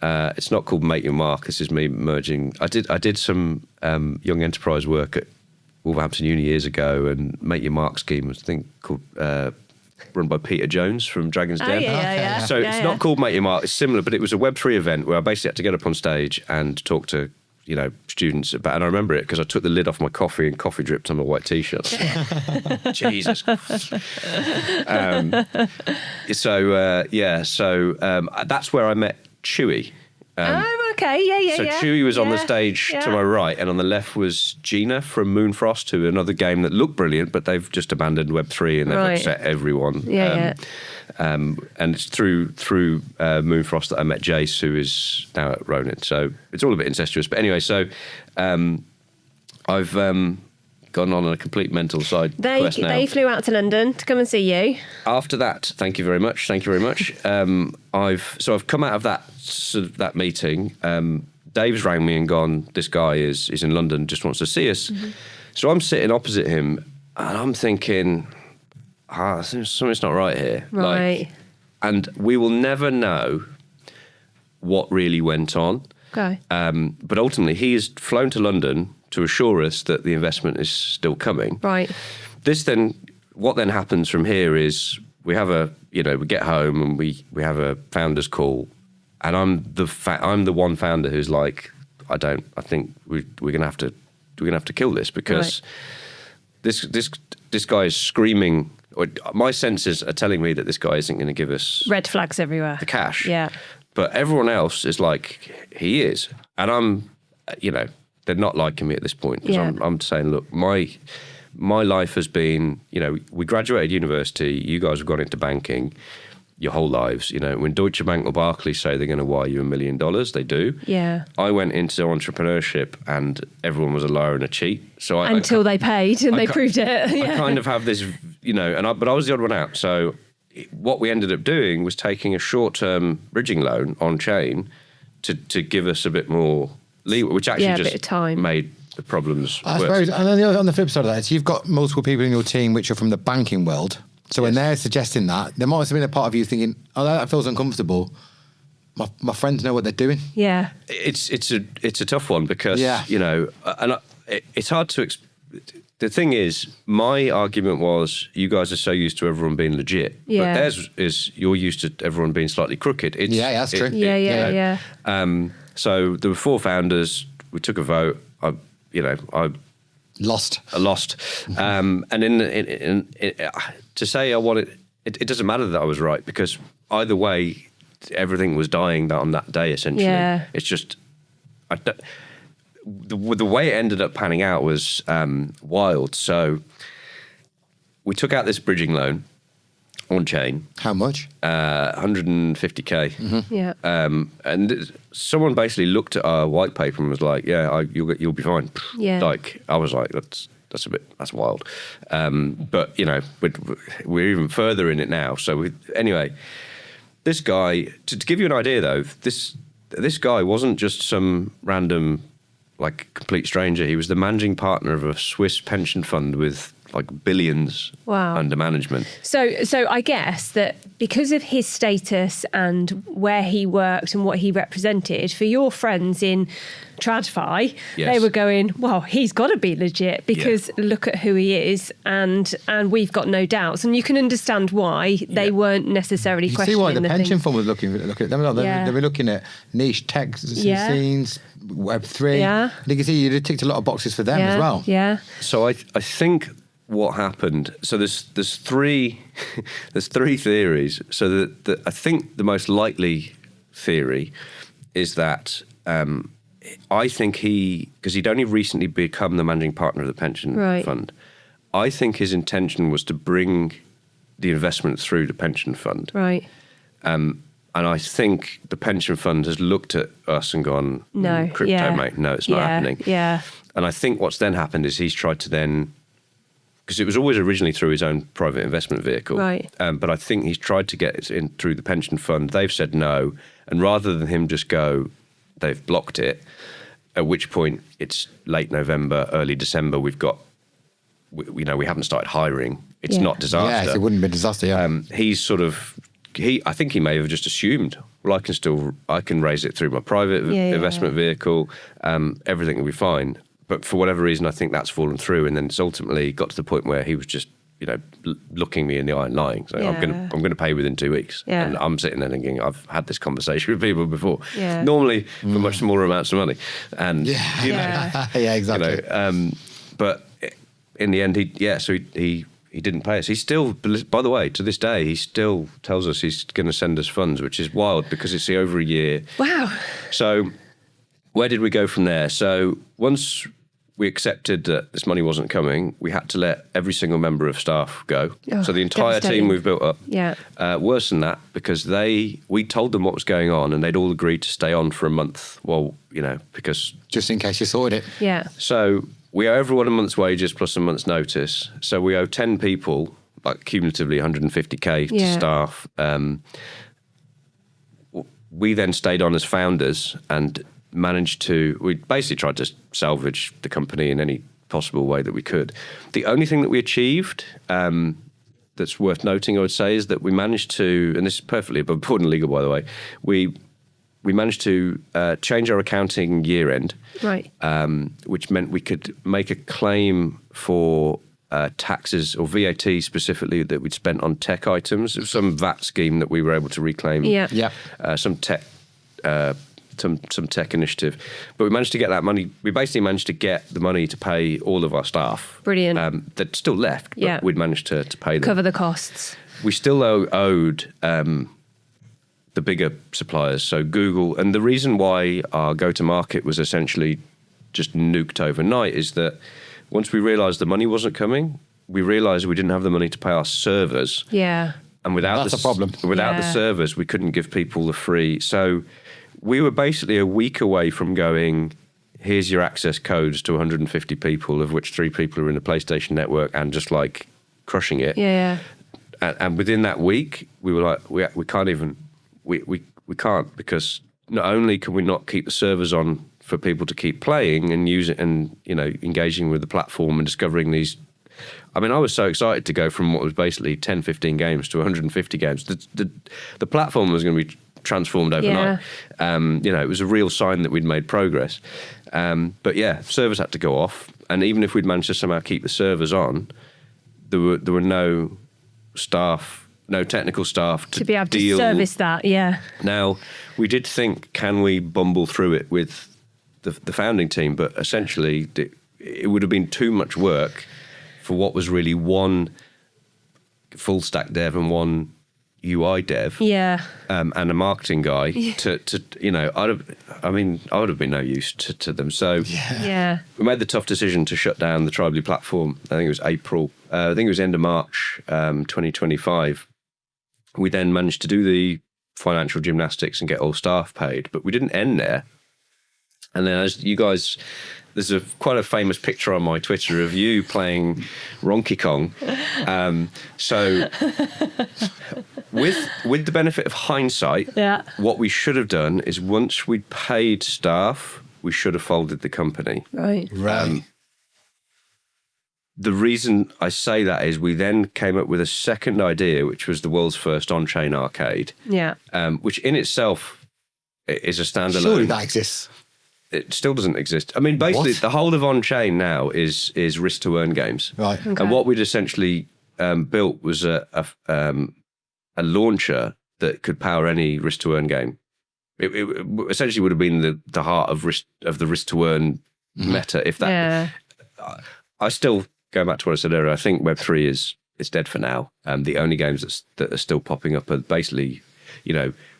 S3: it's not called Make Your Mark. This is me merging. I did some young enterprise work at Wolverhampton Uni years ago, and Make Your Mark scheme was, I think, called run by Peter Jones from Dragon's Den.
S1: Yeah.
S3: So it's not called Make Your Mark. It's similar, but it was a Web3 event where I basically had to get up on stage and talk to students about, and I remember it because I took the lid off my coffee and coffee dripped on my white t-shirt. Jesus. So that's where I met Chewy.
S1: Okay, yeah.
S3: So Chewy was on the stage to my right, and on the left was Gina from Moonfrost, who another game that looked brilliant, but they've just abandoned Web3 and they've upset everyone. And it's through Moonfrost that I met Jace, who is now at Ronin. So it's all a bit incestuous. But anyway, so I've gone on a complete mental side quest now.
S1: They flew out to London to come and see you.
S3: After that, thank you very much. I've come out of that meeting. Dave's rang me and gone, this guy is in London, just wants to see us. Mm-hmm. So I'm sitting opposite him and I'm thinking, something's not right here.
S1: Right.
S3: And we will never know what really went on.
S1: Okay.
S3: But ultimately, he has flown to London to assure us that the investment is still coming.
S1: Right.
S3: What then happens from here is we get home and we have a founders call, and I'm the one founder who's like, I think we're gonna have to kill this because this guy is screaming. Or my senses are telling me that this guy isn't going to give us
S1: red flags everywhere,
S3: the cash.
S1: Yeah.
S3: But everyone else is like, he is. And I'm, they're not liking me at this point. Because I'm saying, look, my life has been, we graduated university, you guys have gone into banking your whole lives. When Deutsche Bank or Barclays say they're going to wire you $1 million, they do.
S1: Yeah.
S3: I went into entrepreneurship and everyone was a liar and a cheat. So
S1: Until they paid and they proved it.
S3: I kind of have this, but I was the odd one out. So what we ended up doing was taking a short-term bridging loan on chain to give us a bit more leeway, which actually just
S1: a bit of time.
S3: Made the problems
S4: I
S3: worse.
S4: suppose, and then on the flip side of that, you've got multiple people in your team which are from the banking world. So when they're suggesting that, there might have been a part of you thinking, oh, that feels uncomfortable. My friends know what they're doing.
S1: Yeah.
S3: It's a tough one because, it's hard to... The thing is, my argument was, you guys are so used to everyone being legit.
S1: Yeah.
S3: But theirs is, you're used to everyone being slightly crooked.
S4: That's true.
S1: Yeah.
S3: So there were 4 founders. We took a vote. I
S4: Lost.
S3: And to say I wanted, it doesn't matter that I was right because either way, everything was dying on that day. Essentially, it's just the way it ended up panning out was wild. So we took out this bridging loan on chain.
S4: How much?
S3: 150k.
S1: Mm-hmm. Yeah.
S3: And someone basically looked at our white paper and was like, you'll be fine.
S1: Yeah.
S3: Like, I was like, that's wild. But, we're even further in it now. So anyway, this guy, to give you an idea though, this guy wasn't just some random, complete stranger. He was the managing partner of a Swiss pension fund with billions under management.
S1: So I guess that because of his status and where he worked and what he represented, for your friends in TradFi, they were going, well, he's got to be legit because look at who he is, and we've got no doubts. And you can understand why they weren't necessarily questioning.
S4: See why the pension
S1: thing.
S4: fund was looking at them. They were looking at niche tech scenes, Web3.
S1: Yeah.
S4: And you can see you ticked a lot of boxes for them as well.
S1: Yeah.
S3: So I think what happened. So there's three theories. So I think the most likely theory is that I think because he'd only recently become the managing partner of the pension fund. I think his intention was to bring the investment through the pension fund.
S1: Right.
S3: And I think the pension fund has looked at us and gone,
S1: no,
S3: crypto, mate, no, it's not happening.
S1: Yeah.
S3: And I think what's then happened is he's tried to then, because it was always originally through his own private investment vehicle.
S1: Right.
S3: But I think he's tried to get it in through the pension fund. They've said no. And rather than him just go, they've blocked it, at which point it's late November, early December, we haven't started hiring. It's not disaster.
S4: Yes, it wouldn't be disaster,
S3: He's I think he may have just assumed, well, I can raise it through my private investment vehicle. Everything will be fine. But for whatever reason, I think that's fallen through. And then it's ultimately got to the point where he was just, looking me in the eye and lying. So I'm going to pay within 2 weeks.
S1: Yeah.
S3: And I'm sitting there thinking, I've had this conversation with people before.
S1: Yeah.
S3: Normally for much smaller amounts of money. And
S4: Yeah, exactly.
S3: But in the end, he didn't pay us. He still, by the way, to this day, he still tells us he's going to send us funds, which is wild because it's over a year.
S1: Wow.
S3: So where did we go from there? So once we accepted that this money wasn't coming, we had to let every single member of staff go.
S1: Oh,
S3: so the entire
S1: devastating.
S3: team we've built up.
S1: Yeah.
S3: Worse than that, because we told them what was going on and they'd all agreed to stay on for a month. Well, because...
S4: Just in case you sorted it.
S1: Yeah.
S3: So we owe everyone a month's wages plus a month's notice. So we owe 10 people, like cumulatively 150k to staff. We then stayed on as founders and we basically tried to salvage the company in any possible way that we could. The only thing that we achieved that's worth noting, I would say, is that we managed to, and this is perfectly above board and legal, by the way, we managed to change our accounting year end,
S1: Right.
S3: which meant we could make a claim for taxes or VAT specifically that we'd spent on tech items. It was some VAT scheme that we were able to reclaim.
S1: Yeah.
S3: Some tech. Some tech initiative, but we managed to get that money. We basically managed to get the money to pay all of our staff.
S1: Brilliant.
S3: That still left, but we'd managed to pay them.
S1: Cover the costs.
S3: We still owed the bigger suppliers, so Google. And the reason why our go-to-market was essentially just nuked overnight is that once we realised the money wasn't coming, we realised we didn't have the money to pay our servers.
S1: Yeah.
S3: And without
S4: That's a problem.
S3: Without the servers, we couldn't give people the free. So we were basically a week away from going, here's your access codes to 150 people, of which 3 people are in the PlayStation network, and just like crushing it.
S1: Yeah.
S3: And within that week, we were like, we can't even, we can't, because not only can we not keep the servers on for people to keep playing and use it and, engaging with the platform and discovering these. I mean, I was so excited to go from what was basically 10, 15 games to 150 games. The platform was going to be transformed overnight. It was a real sign that we'd made progress. But servers had to go off, and even if we'd managed to somehow keep the servers on, there were no staff, no technical staff to
S1: be able
S3: deal.
S1: to service that. Yeah.
S3: Now, we did think, can we bumble through it with the founding team? But essentially, it would have been too much work for what was really one full stack dev and one UI dev, and a marketing guy to I would have been no use to them. So we made the tough decision to shut down the Tribally platform. I think it was April. I think it was end of March 2025. We then managed to do the financial gymnastics and get all staff paid, but we didn't end there. And then, as you guys, there's quite a famous picture on my Twitter of you playing Ronky Kong. So with the benefit of hindsight, what we should have done is once we'd paid staff, we should have folded the company.
S1: Right.
S3: The reason I say that is we then came up with a second idea, which was the world's first on-chain arcade.
S1: Yeah.
S3: Which in itself is a standalone.
S4: Surely that exists.
S3: It still doesn't exist. I mean, basically, the whole of on-chain now is risk-to-earn games.
S4: Right.
S1: Okay.
S3: And what we'd essentially built was a launcher that could power any risk-to-earn game. It essentially would have been the heart of the risk-to-earn meta. If that, I still, going back to what I said earlier, I think Web3 is dead for now. The only games that are still popping up are basically,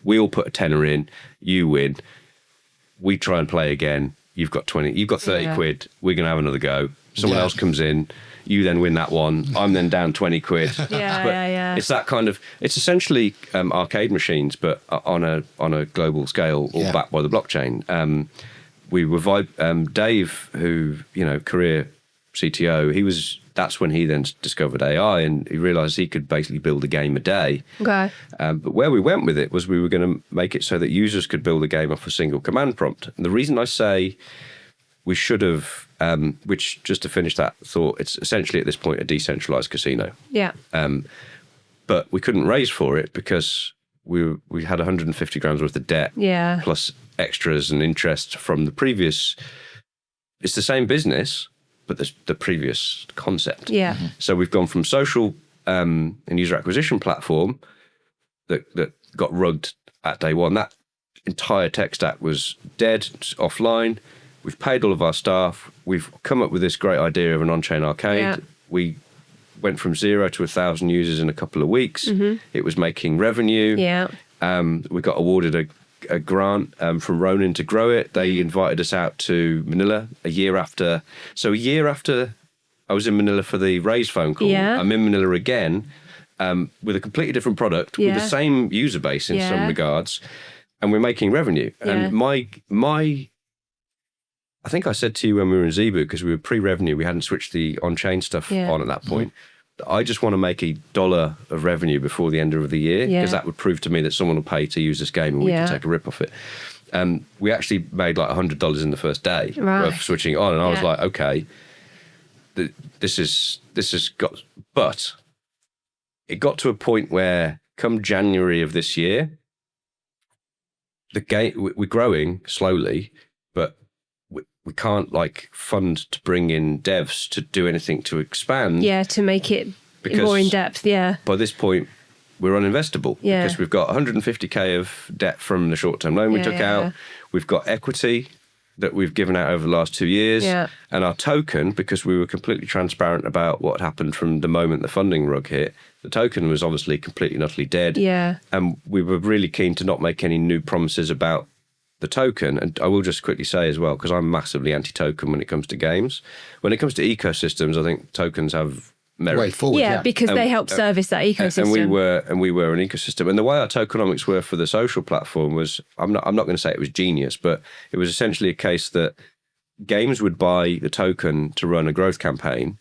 S3: we all put a tenner in, you win. We try and play again. You've got 20. You've got 30 quid. We're going to have another go. Someone else comes in. You then win that one. I'm then down 20 quid. It's that kind of. It's essentially arcade machines, but on a global scale, all backed by the blockchain. We were Dave, who career CTO. That's when he then discovered AI, and he realised he could basically build a game a day.
S1: Okay.
S3: But where we went with it was we were going to make it so that users could build a game off a single command prompt. And the reason I say we should have, which just to finish that thought, it's essentially at this point a decentralised casino.
S1: Yeah.
S3: But we couldn't raise for it because we had 150 grams worth of debt, plus extras and interest from the previous. It's the same business, but the previous concept.
S1: Yeah.
S3: So we've gone from social and user acquisition platform that got rugged at day one. That entire tech stack was dead, offline. We've paid all of our staff. We've come up with this great idea of an on-chain arcade.
S1: Yeah.
S3: We went from 0 to 1,000 users in a couple of weeks. It was making revenue.
S1: Yeah.
S3: We got awarded a grant from Ronin to grow it. They invited us out to Manila a year after. So a year after I was in Manila for the Raise phone call,
S1: Yeah.
S3: I'm in Manila again with a completely different product, with
S1: Yeah.
S3: the same user base in some
S1: Yeah.
S3: regards, and we're making revenue.
S1: Yeah.
S3: And my I think I said to you when we were in Zebu, because we were pre-revenue, we hadn't switched the on-chain stuff
S1: Yeah.
S3: on at that point. I just want to make $1 of revenue before the end of the year,
S1: Yeah.
S3: because that would prove to me that someone will pay to use this game and we
S1: Yeah.
S3: can take a rip off it. We actually made like $100 in the first day
S1: Right.
S3: of switching it on, and I was
S1: Yeah.
S3: like, okay, this has got, but it got to a point where come January of this year, the game, we're growing slowly, but we can't like fund to bring in devs to do anything to expand.
S1: Yeah, to make it
S3: Because-
S1: more in depth. Yeah.
S3: By this point, we're uninvestable
S1: Yeah.
S3: because we've got 150k of debt from the short-term loan we
S1: Yeah,
S3: took
S1: yeah,
S3: out.
S1: yeah.
S3: We've got equity that we've given out over the last 2 years.
S1: Yeah.
S3: And our token, because we were completely transparent about what happened from the moment the funding rug hit, the token was obviously completely and utterly dead.
S1: Yeah.
S3: And we were really keen to not make any new promises about the token. And I will just quickly say as well, because I'm massively anti-token when it comes to games. When it comes to ecosystems, I think tokens have merit.
S4: Way forward.
S1: Yeah, because they help service that ecosystem.
S3: And we were an ecosystem. And the way our tokenomics were for the social platform was, I'm not going to say it was genius, but it was essentially a case that games would buy the token to run a growth campaign,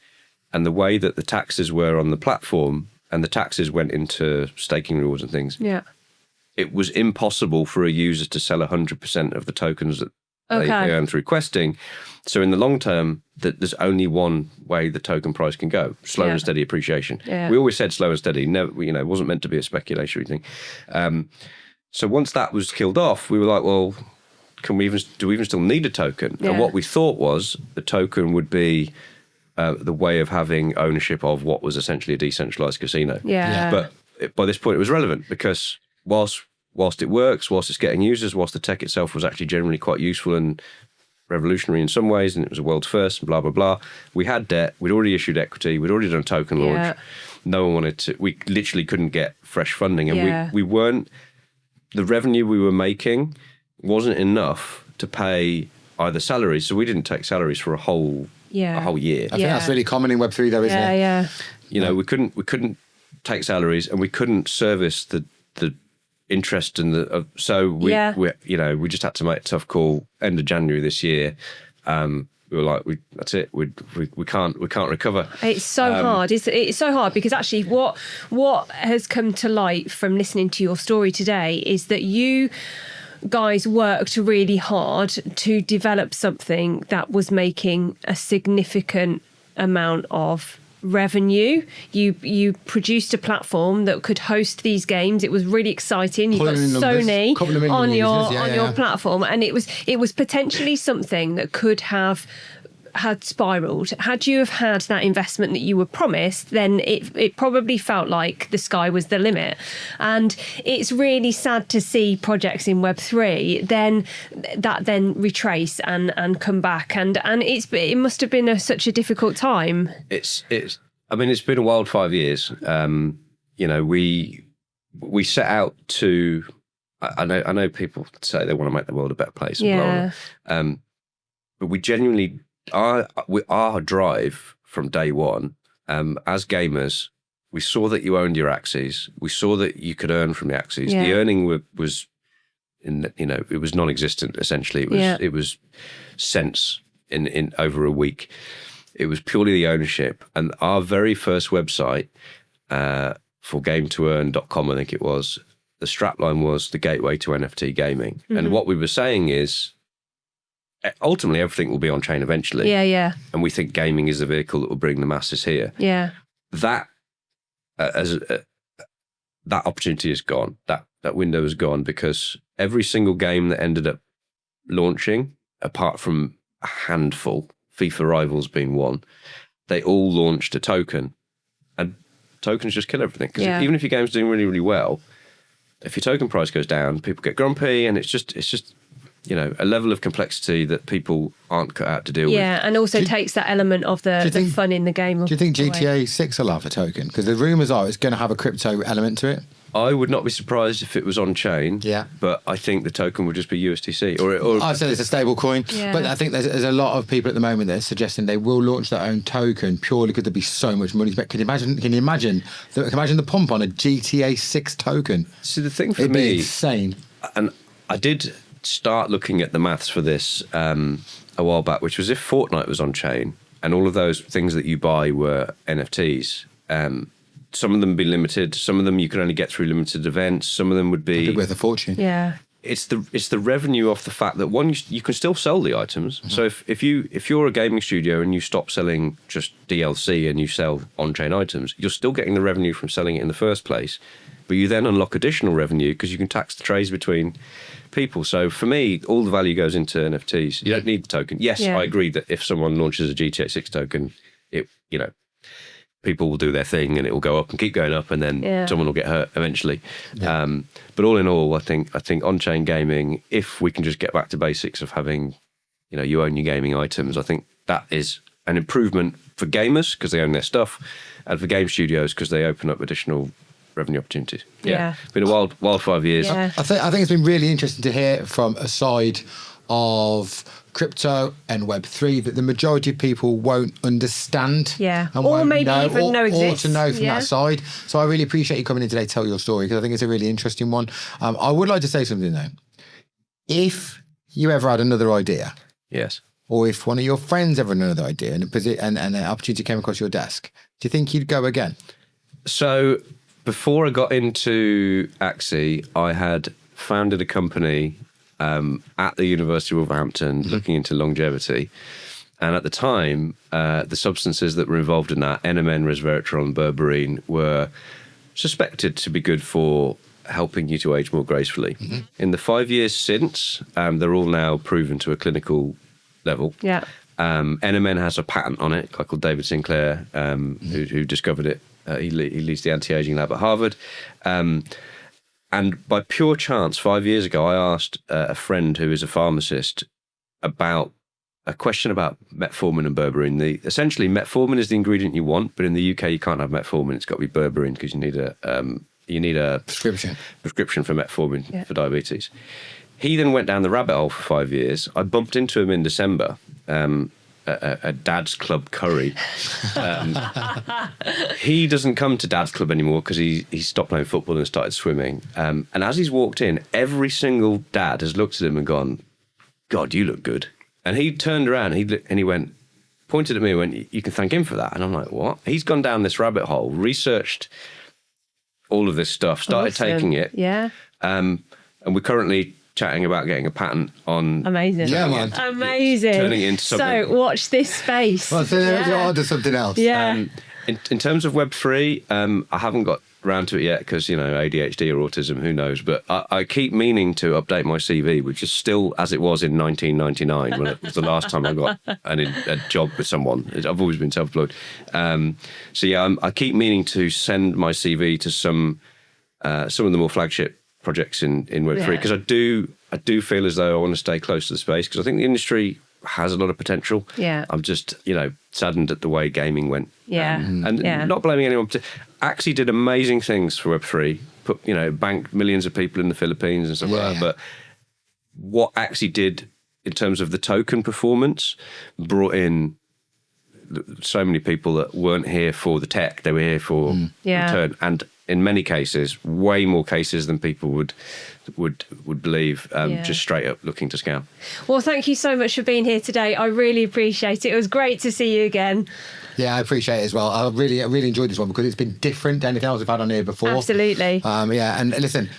S3: and the way that the taxes were on the platform, and the taxes went into staking rewards and things,
S1: Yeah.
S3: it was impossible for a user to sell 100% of the tokens that they earn through questing. So in the long term, there's only one way the token price can go: slow
S1: Yeah.
S3: and steady appreciation.
S1: Yeah.
S3: We always said slow and steady. Never, it wasn't meant to be a speculatory thing. So once that was killed off, we were like, well, do we even still need a token?
S1: Yeah.
S3: And what we thought was the token would be the way of having ownership of what was essentially a decentralized casino.
S1: Yeah.
S3: But by this point, it was relevant because whilst it works, whilst it's getting users, whilst the tech itself was actually generally quite useful and revolutionary in some ways, and it was a world's first, and blah, blah, blah. We had debt. We'd already issued equity. We'd already done a token launch.
S1: Yeah.
S3: No one wanted to. We literally couldn't get fresh funding. And
S1: Yeah.
S3: we weren't, the revenue we were making wasn't enough to pay either salaries. So we didn't take salaries for a whole year.
S4: I think
S1: Yeah.
S4: that's really common in Web3 though, isn't
S1: Yeah,
S4: it?
S1: yeah.
S3: We couldn't take salaries, and we couldn't service the interest in the we just had to make a tough call. End of January this year, we were like, that's it. We can't recover.
S1: It's so hard. It's so hard because actually what has come to light from listening to your story today is that you guys worked really hard to develop something that was making a significant amount of revenue. You produced a platform that could host these games. It was really exciting. You've got
S4: Pulling in numbers,
S1: Sony
S4: couple of million
S1: on your
S4: users. Yeah, yeah.
S1: platform, and it was potentially something that could have had spiraled. Had you have had that investment that you were promised, then it probably felt like the sky was the limit. And it's really sad to see projects in Web3 then retrace and come back. And it must have been such a difficult time.
S3: It's been a wild 5 years. We set out to. I know people say they want to make the world a better place. And blah, blah, blah. But we genuinely. Our drive from day one, as gamers, we saw that you owned your Axies. We saw that you could earn from the Axies.
S1: Yeah.
S3: The earning was, it was non-existent. Essentially, it was cents in over a week. It was purely the ownership. And our very first website for game2earn.com, I think it was, the strapline was the gateway to NFT gaming. Mm-hmm. And what we were saying is, ultimately, everything will be on chain eventually.
S1: Yeah, yeah.
S3: And we think gaming is the vehicle that will bring the masses here.
S1: Yeah.
S3: That that opportunity is gone. That window is gone because every single game that ended up launching, apart from a handful FIFA Rivals being one, they all launched a token, and tokens just kill everything. Because even if your game's doing really, really well, if your token price goes down, people get grumpy, and it's just a level of complexity that people aren't cut out to deal with.
S1: Yeah, and also takes that element of the fun in the game.
S4: Do you think GTA 6 will have a token? Because the rumours are it's going to have a crypto element to it.
S3: I would not be surprised if it was on chain. Yeah, but I think the token would just be USDC. Or
S4: I've said it's a stable coin, but I think there's a lot of people at the moment that are suggesting they will launch their own token purely because there'd be so much money spent. Can you imagine the pump on a GTA 6 token?
S3: See, the thing for
S4: It'd
S3: me,
S4: be insane.
S3: And I did start looking at the maths for this a while back, which was if Fortnite was on chain and all of those things that you buy were NFTs. Some of them would be limited. Some of them you could only get through limited events. Some of them would be
S4: worth a fortune.
S1: Yeah,
S3: it's the revenue off the fact that one, you can still sell the items. So if you're a gaming studio and you stop selling just DLC and you sell on-chain items, you're still getting the revenue from selling it in the first place. But you then unlock additional revenue because you can tax the trades between people. So for me, all the value goes into NFTs. You don't need the token. Yes, I agree that if someone launches a GTA 6 token, people will do their thing and it will go up and keep going up, and then someone will get hurt eventually. Yeah. But all in all, I think on-chain gaming, if we can just get back to basics of having, you own your gaming items, I think that is an improvement for gamers because they own their stuff, and for game studios because they open up additional revenue opportunities. Yeah. It's been a wild 5 years.
S1: Yeah.
S4: I think it's been really interesting to hear from a side of crypto and Web3 that the majority of people won't understand.
S1: Yeah.
S4: And
S1: Or
S4: won't
S1: maybe
S4: know,
S1: even know
S4: or
S1: exists.
S4: to know from that side. So I really appreciate you coming in today to tell your story because I think it's a really interesting one. I would like to say something though. If you ever had another idea.
S3: Yes.
S4: Or if one of your friends ever had another idea and an opportunity came across your desk, do you think you'd go again?
S3: So before I got into Axie, I had founded a company at the University of Wolverhampton looking into longevity. And at the time, the substances that were involved in that, NMN, resveratrol and berberine, were suspected to be good for helping you to age more gracefully. In the 5 years since, they're all now proven to a clinical level. Yeah. NMN has a patent on it, a guy called David Sinclair, who discovered it. He leads the anti-aging lab at Harvard. And by pure chance, 5 years ago, I asked a friend who is a pharmacist about a question about metformin and berberine. Essentially, metformin is the ingredient you want, but in the UK, you can't have metformin. It's got to be berberine because you need a prescription for metformin for diabetes. He then went down the rabbit hole for 5 years. I bumped into him in December. A Dad's Club curry. He doesn't come to Dad's Club anymore because he stopped playing football and started swimming. And as he's walked in, every single dad has looked at him and gone, "God, you look good." And he turned around and he went, pointed at me and went, "You can thank him for that." And I'm like, "What?" He's gone down this rabbit hole, researched all of this stuff, started taking it.
S1: Yeah.
S3: And we're currently chatting about getting a patent on.
S1: Amazing.
S4: Yeah, man.
S1: Amazing.
S3: Turning it into something.
S1: So watch this space.
S4: Well, so you're on to something else.
S1: Yeah.
S3: In terms of Web3, I haven't got around to it yet because, ADHD or autism, who knows. But I keep meaning to update my CV, which is still as it was in 1999 when it was the last time I got a job with someone. I've always been self-employed. I keep meaning to send my CV to some of the more flagship projects in Web3 because I do feel as though I want to stay close to the space because I think the industry has a lot of potential. Yeah. I'm just, saddened at the way gaming went.
S1: Yeah.
S3: Not blaming anyone. Axie did amazing things for Web3, banked millions of people in the Philippines and stuff like that. But what Axie did in terms of the token performance brought in so many people that weren't here for the tech, they were here for return. And in many cases, way more cases than people would believe, just straight up looking to scam.
S1: Well, thank you so much for being here today. I really appreciate it. It was great to see you again.
S4: Yeah, I appreciate it as well. I really enjoyed this one because it's been different to anything else we've had on here before.
S1: Absolutely.
S4: And listen,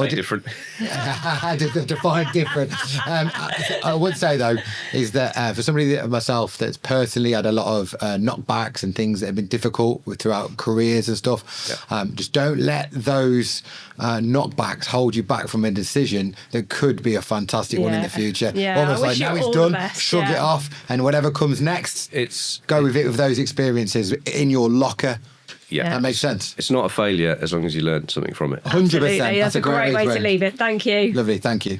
S3: different.
S4: Define different. I would say though is that for somebody like myself that's personally had a lot of knockbacks and things that have been difficult throughout careers and stuff, just don't don't let those knockbacks hold you back from a decision that could be a fantastic one in the future.
S1: Yeah,
S4: Almost
S1: I
S4: like
S1: wish you
S4: now it's
S1: all the
S4: done,
S1: best,
S4: shrug it off, and whatever comes next, go with it with those experiences in your locker.
S3: Yeah.
S4: That makes sense.
S3: It's not a failure as long as you learn something from it.
S4: 100%.
S1: That's a great way to leave it. Thank you.
S4: Lovely, thank you.